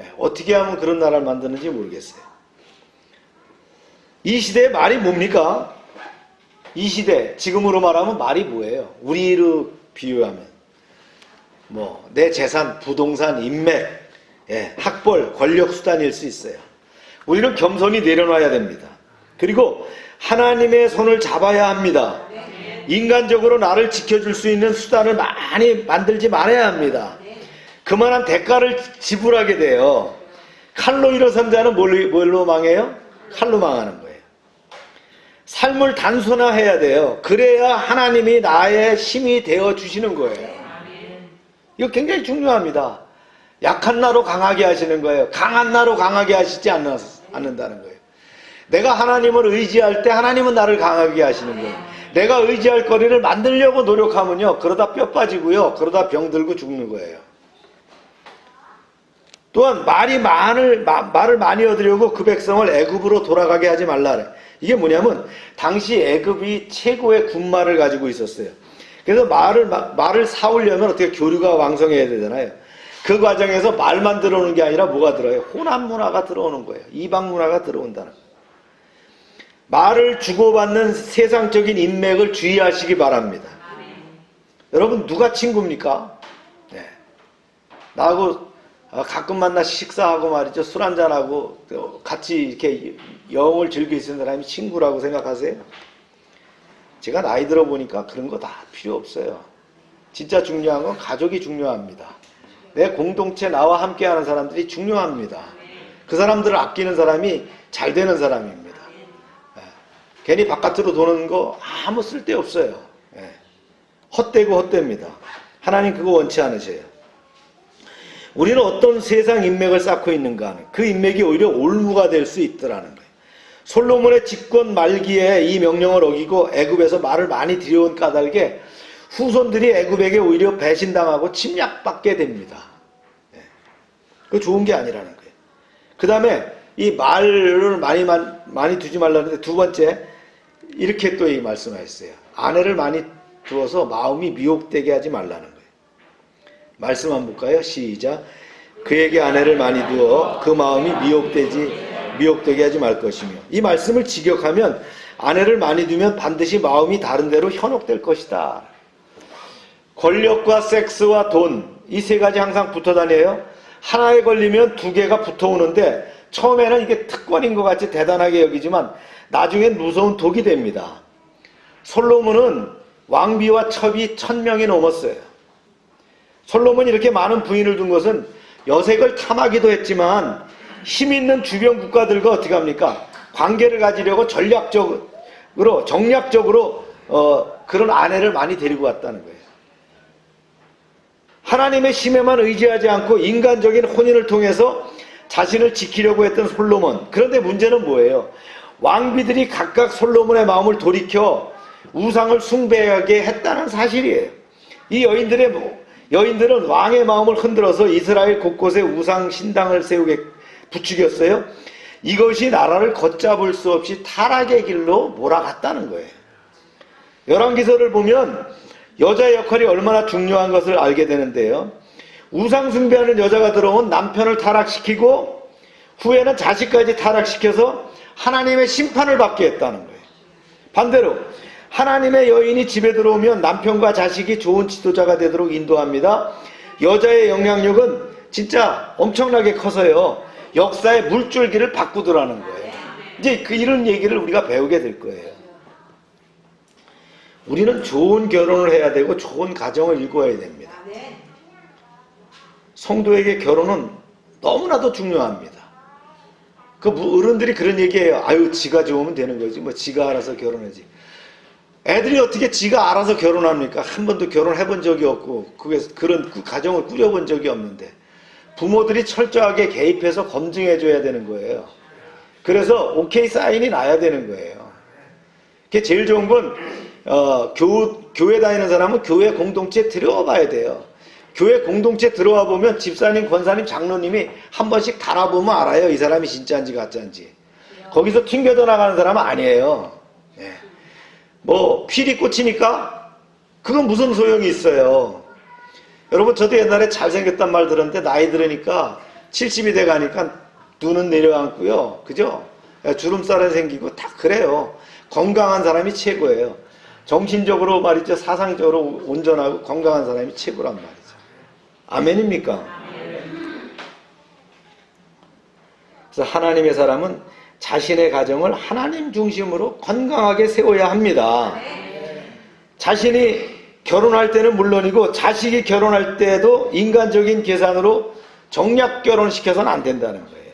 예. 어떻게 하면 그런 나라를 만드는지 모르겠어요. 이 시대의 말이 뭡니까? 이 시대, 지금으로 말하면 말이 뭐예요? 우리로 비유하면 내 재산, 부동산, 인맥, 예, 학벌, 권력 수단일 수 있어요. 우리는 겸손히 내려놔야 됩니다. 그리고 하나님의 손을 잡아야 합니다. 인간적으로 나를 지켜줄 수 있는 수단을 많이 만들지 말아야 합니다. 그만한 대가를 지불하게 돼요. 칼로 일어선 자는 뭘로 망해요? 칼로 망하는 거예요. 삶을 단순화해야 돼요. 그래야 하나님이 나의 힘이 되어주시는 거예요. 이거 굉장히 중요합니다. 약한 나로 강하게 하시는 거예요. 강한 나로 강하게 하시지 않는다는 거예요. 내가 하나님을 의지할 때 하나님은 나를 강하게 하시는 거예요. 내가 의지할 거리를 만들려고 노력하면요, 그러다 뼈 빠지고요, 그러다 병들고 죽는 거예요. 또한 말을 많이 얻으려고 그 백성을 애굽으로 돌아가게 하지 말라. 이게 뭐냐면 당시 애굽이 최고의 군말을 가지고 있었어요. 그래서 말을 사오려면 어떻게 교류가 왕성해야 되잖아요. 그 과정에서 말만 들어오는 게 아니라 뭐가 들어요? 혼합 문화가 들어오는 거예요. 이방 문화가 들어온다는 거예요. 말을 주고받는 세상적인 인맥을 주의하시기 바랍니다. 여러분 누가 친구입니까? 네. 나하고 가끔 만나 식사하고 말이죠. 술 한잔하고 같이 이렇게 영을 즐길 수 있는 사람이 친구라고 생각하세요? 제가 나이 들어보니까 그런 거 다 필요 없어요. 진짜 중요한 건 가족이 중요합니다. 내 공동체 나와 함께하는 사람들이 중요합니다. 그 사람들을 아끼는 사람이 잘 되는 사람입니다. 예. 괜히 바깥으로 도는 거 아무 쓸데없어요. 예. 헛되고 헛됩니다. 하나님 그거 원치 않으세요. 우리는 어떤 세상 인맥을 쌓고 있는가 하는, 그 인맥이 오히려 올무가 될 수 있더라는 거예요. 솔로몬의 집권 말기에 이 명령을 어기고 애굽에서 말을 많이 들여온 까닭에 후손들이 애굽에게 오히려 배신당하고 침략받게 됩니다. 예. 그거 좋은 게 아니라는 거예요. 그 다음에 이 말을 많이 두지 말라는데, 두 번째 이렇게 또 이 말씀하셨어요. 아내를 많이 두어서 마음이 미혹되게 하지 말라는 거예요. 말씀 한번 볼까요? 시작. 그에게 아내를 많이 두어 그 마음이 미혹되게 하지 말 것이며. 이 말씀을 직역하면 아내를 많이 두면 반드시 마음이 다른 데로 현혹될 것이다. 권력과 섹스와 돈, 이 세 가지 항상 붙어 다녀요. 하나에 걸리면 두 개가 붙어오는데 처음에는 이게 특권인 것 같이 대단하게 여기지만 나중엔 무서운 독이 됩니다. 솔로몬은 왕비와 첩이 1000명이 넘었어요. 솔로몬이 이렇게 많은 부인을 둔 것은 여색을 탐하기도 했지만 힘 있는 주변 국가들과 어떻게 합니까? 관계를 가지려고 정략적으로 그런 아내를 많이 데리고 왔다는 거예요. 하나님의 힘에만 의지하지 않고 인간적인 혼인을 통해서 자신을 지키려고 했던 솔로몬. 그런데 문제는 뭐예요? 왕비들이 각각 솔로몬의 마음을 돌이켜 우상을 숭배하게 했다는 사실이에요. 이 여인들은 왕의 마음을 흔들어서 이스라엘 곳곳에 우상 신당을 세우게 부추겼어요. 이것이 나라를 걷잡을 수 없이 타락의 길로 몰아갔다는 거예요. 열왕기서를 보면 여자의 역할이 얼마나 중요한 것을 알게 되는데요. 우상 숭배하는 여자가 들어오면 남편을 타락시키고 후에는 자식까지 타락시켜서 하나님의 심판을 받게 했다는 거예요. 반대로 하나님의 여인이 집에 들어오면 남편과 자식이 좋은 지도자가 되도록 인도합니다. 여자의 영향력은 진짜 엄청나게 커서요. 역사의 물줄기를 바꾸더라는 거예요. 이제 이런 얘기를 우리가 배우게 될 거예요. 우리는 좋은 결혼을 해야 되고 좋은 가정을 이루어야 됩니다. 성도에게 결혼은 너무나도 중요합니다. 그 어른들이 그런 얘기해요. 아유, 지가 좋으면 되는 거지. 뭐 지가 알아서 결혼하지. 애들이 어떻게 지가 알아서 결혼합니까? 한 번도 결혼해 본 적이 없고 그런 가정을 꾸려본 적이 없는데 부모들이 철저하게 개입해서 검증해 줘야 되는 거예요. 그래서 오케이 사인이 나야 되는 거예요. 그게 제일 좋은 건 교회 다니는 사람은 교회 공동체에 들어와 봐야 돼요. 교회 공동체 들어와 보면 집사님, 권사님, 장로님이 한 번씩 달아보면 알아요. 이 사람이 진짜인지 가짜인지. 거기서 튕겨져 나가는 사람은 아니에요. 네. 뭐 필이 꽂히니까 그건 무슨 소용이 있어요. 여러분, 저도 옛날에 잘생겼단 말 들었는데 나이 들으니까 70이 돼 가니까 눈은 내려앉고요. 그죠? 주름살은 생기고 다 그래요. 건강한 사람이 최고예요. 정신적으로 말이죠. 사상적으로 온전하고 건강한 사람이 최고란 말이죠. 아멘입니까? 그래서 하나님의 사람은 자신의 가정을 하나님 중심으로 건강하게 세워야 합니다. 자신이 결혼할 때는 물론이고 자식이 결혼할 때도 인간적인 계산으로 정략 결혼시켜서는 안 된다는 거예요.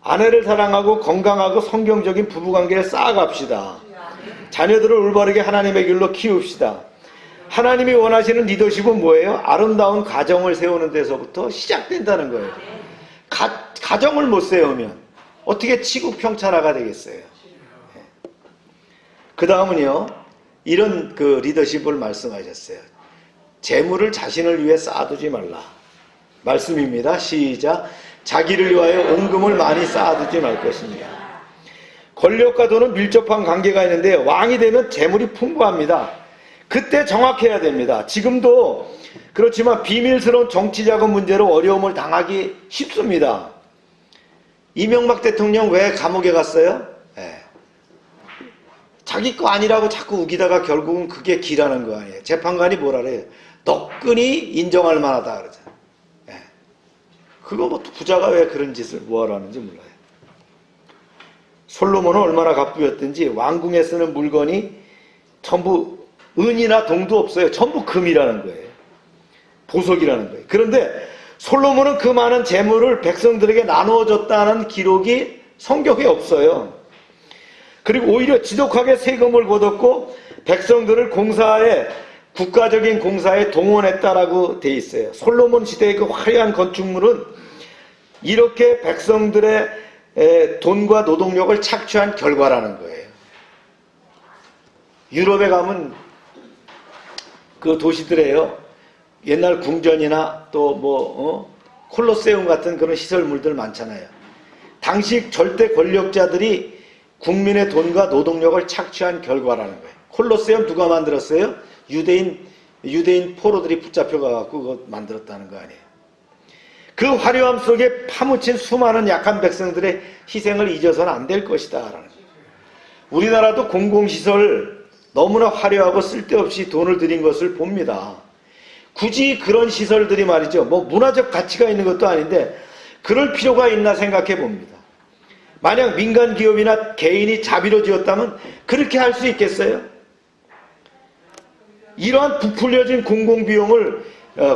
아내를 사랑하고 건강하고 성경적인 부부관계를 쌓아갑시다. 자녀들을 올바르게 하나님의 길로 키웁시다. 하나님이 원하시는 리더십은 뭐예요? 아름다운 가정을 세우는 데서부터 시작된다는 거예요. 가정을 못 세우면 어떻게 치국평천하가 되겠어요? 그 다음은요, 이런 리더십을 말씀하셨어요. 재물을 자신을 위해 쌓아두지 말라. 말씀입니다. 시작. 자기를 위하여 온금을 많이 쌓아두지 말 것입니다. 권력과 돈은 밀접한 관계가 있는데 왕이 되면 재물이 풍부합니다. 그때 정확해야 됩니다. 지금도 그렇지만 비밀스러운 정치자금 문제로 어려움을 당하기 쉽습니다. 이명박 대통령 왜 감옥에 갔어요? 자기 거 아니라고 자꾸 우기다가 결국은 그게 기라는 거 아니에요. 재판관이 뭐라 그래요? 너끈히 인정할 만하다 그러잖아요. 그거 뭐 부자가 왜 그런 짓을 뭐하러 하는지 몰라요. 솔로몬은 얼마나 갑부였든지 왕궁에 쓰는 물건이 전부 은이나 동도 없어요. 전부 금이라는 거예요. 보석이라는 거예요. 그런데 솔로몬은 그 많은 재물을 백성들에게 나누어 줬다는 기록이 성경에 없어요. 그리고 오히려 지독하게 세금을 걷었고 백성들을 국가적인 공사에 동원했다라고 돼 있어요. 솔로몬 시대의 그 화려한 건축물은 이렇게 백성들의 돈과 노동력을 착취한 결과라는 거예요. 유럽에 가면 그 도시들에요, 옛날 궁전이나 또 콜로세움 같은 그런 시설물들 많잖아요. 당시 절대 권력자들이 국민의 돈과 노동력을 착취한 결과라는 거예요. 콜로세움 누가 만들었어요? 유대인 포로들이 붙잡혀가지고 그거 만들었다는 거 아니에요. 그 화려함 속에 파묻힌 수많은 약한 백성들의 희생을 잊어서는 안 될 것이다 라는 거예요. 우리나라도 공공시설 너무나 화려하고 쓸데없이 돈을 들인 것을 봅니다. 굳이 그런 시설들이 말이죠, 뭐 문화적 가치가 있는 것도 아닌데 그럴 필요가 있나 생각해 봅니다. 만약 민간 기업이나 개인이 자비로 지었다면 그렇게 할 수 있겠어요? 이러한 부풀려진 공공비용을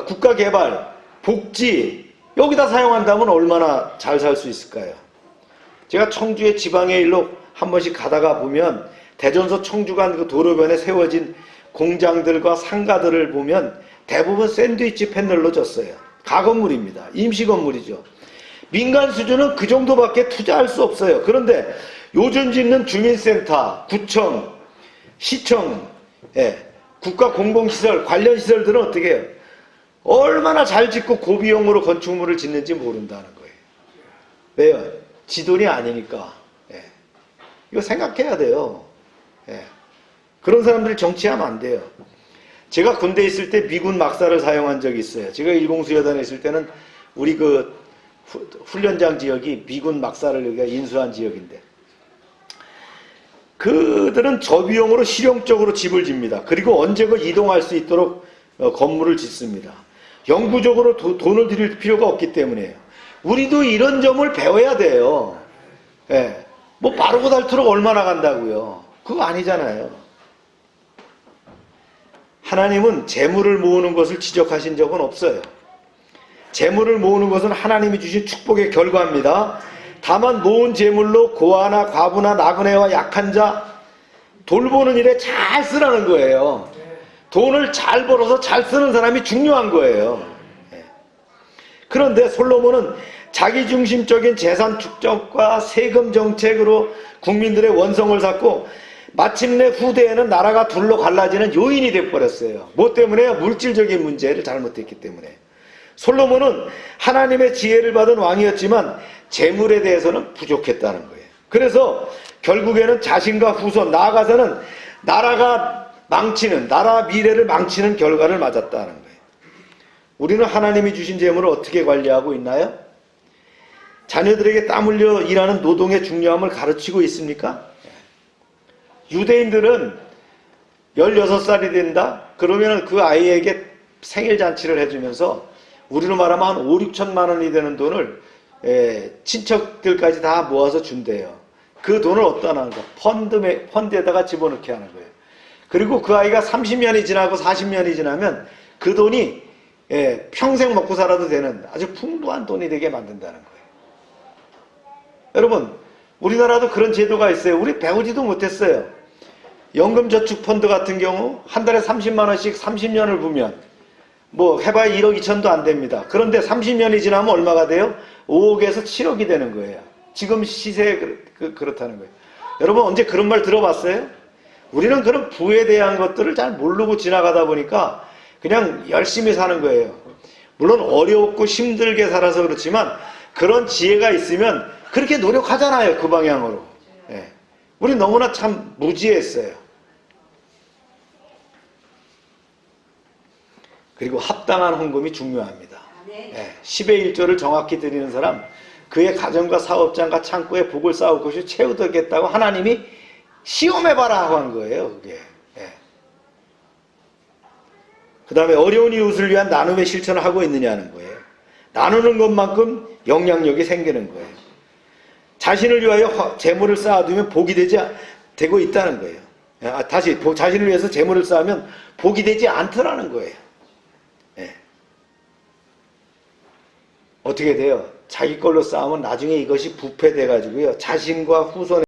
국가개발, 복지 여기다 사용한다면 얼마나 잘 살 수 있을까요? 제가 청주의 지방의 일로 한 번씩 가다가 보면 대전서 청주간 그 도로변에 세워진 공장들과 상가들을 보면 대부분 샌드위치 패널로 졌어요. 가건물입니다. 임시 건물이죠. 민간 수준은 그 정도밖에 투자할 수 없어요. 그런데 요즘 짓는 주민센터, 구청, 시청, 국가 공공시설, 관련 시설들은 어떻게 해요? 얼마나 잘 짓고 고비용으로 건축물을 짓는지 모른다는 거예요. 왜요? 지 돈이 아니니까. 이거 생각해야 돼요. 그런 사람들이 정치하면 안 돼요. 제가 군대에 있을 때 미군 막사를 사용한 적이 있어요. 제가 일공수여단에 있을 때는 우리 그 훈련장 지역이 미군 막사를 여기가 인수한 지역인데 그들은 저비용으로 실용적으로 집을 집니다. 그리고 언제고 이동할 수 있도록 건물을 짓습니다. 영구적으로 돈을 들일 필요가 없기 때문에요. 우리도 이런 점을 배워야 돼요. 뭐 바르고 닳도록 얼마나 간다고요. 그거 아니잖아요. 하나님은 재물을 모으는 것을 지적하신 적은 없어요. 재물을 모으는 것은 하나님이 주신 축복의 결과입니다. 다만 모은 재물로 고아나 과부나 나그네와 약한 자 돌보는 일에 잘 쓰라는 거예요. 돈을 잘 벌어서 잘 쓰는 사람이 중요한 거예요. 그런데 솔로몬은 자기중심적인 재산 축적과 세금 정책으로 국민들의 원성을 샀고 마침내 후대에는 나라가 둘로 갈라지는 요인이 되어버렸어요. 뭐 때문에요? 물질적인 문제를 잘못했기 때문에. 솔로몬은 하나님의 지혜를 받은 왕이었지만 재물에 대해서는 부족했다는 거예요. 그래서 결국에는 자신과 후손, 나아가서는 나라가 망치는, 나라 미래를 망치는 결과를 맞았다는 거예요. 우리는 하나님이 주신 재물을 어떻게 관리하고 있나요? 자녀들에게 땀 흘려 일하는 노동의 중요함을 가르치고 있습니까? 유대인들은 16살이 된다? 그러면 그 아이에게 생일잔치를 해주면서 우리로 말하면 한 5, 6천만 원이 되는 돈을 친척들까지 다 모아서 준대요. 그 돈을 어디다 하는 거야? 펀드에다가 집어넣게 하는 거예요. 그리고 그 아이가 30년이 지나고 40년이 지나면 그 돈이 평생 먹고 살아도 되는 아주 풍부한 돈이 되게 만든다는 거예요. 여러분, 우리나라도 그런 제도가 있어요. 우리 배우지도 못했어요. 연금저축펀드 같은 경우 한 달에 30만 원씩 30년을 부면 뭐 해봐야 1억 2천도 안 됩니다. 그런데 30년이 지나면 얼마가 돼요? 5억에서 7억이 되는 거예요. 지금 시세에 그렇다는 거예요. 여러분 언제 그런 말 들어봤어요? 우리는 그런 부에 대한 것들을 잘 모르고 지나가다 보니까 그냥 열심히 사는 거예요. 물론 어렵고 힘들게 살아서 그렇지만 그런 지혜가 있으면 그렇게 노력하잖아요. 그 방향으로. 우리 너무나 참 무지했어요. 그리고 합당한 헌금이 중요합니다. 10의 1조를 정확히 드리는 사람, 그의 가정과 사업장과 창고에 복을 쌓을 것이 채우겠다고 하나님이 시험해봐라 하고 한 거예요. 그게. 그 다음에 어려운 이웃을 위한 나눔의 실천을 하고 있느냐는 거예요. 나누는 것만큼 영향력이 생기는 거예요. 자신을 위하여 재물을 쌓아두면 복이 되고 있다는 거예요. 다시 자신을 위해서 재물을 쌓으면 복이 되지 않더라는 거예요. 어떻게 돼요? 자기 걸로 쌓으면 나중에 이것이 부패돼 가지고요. 자신과 후손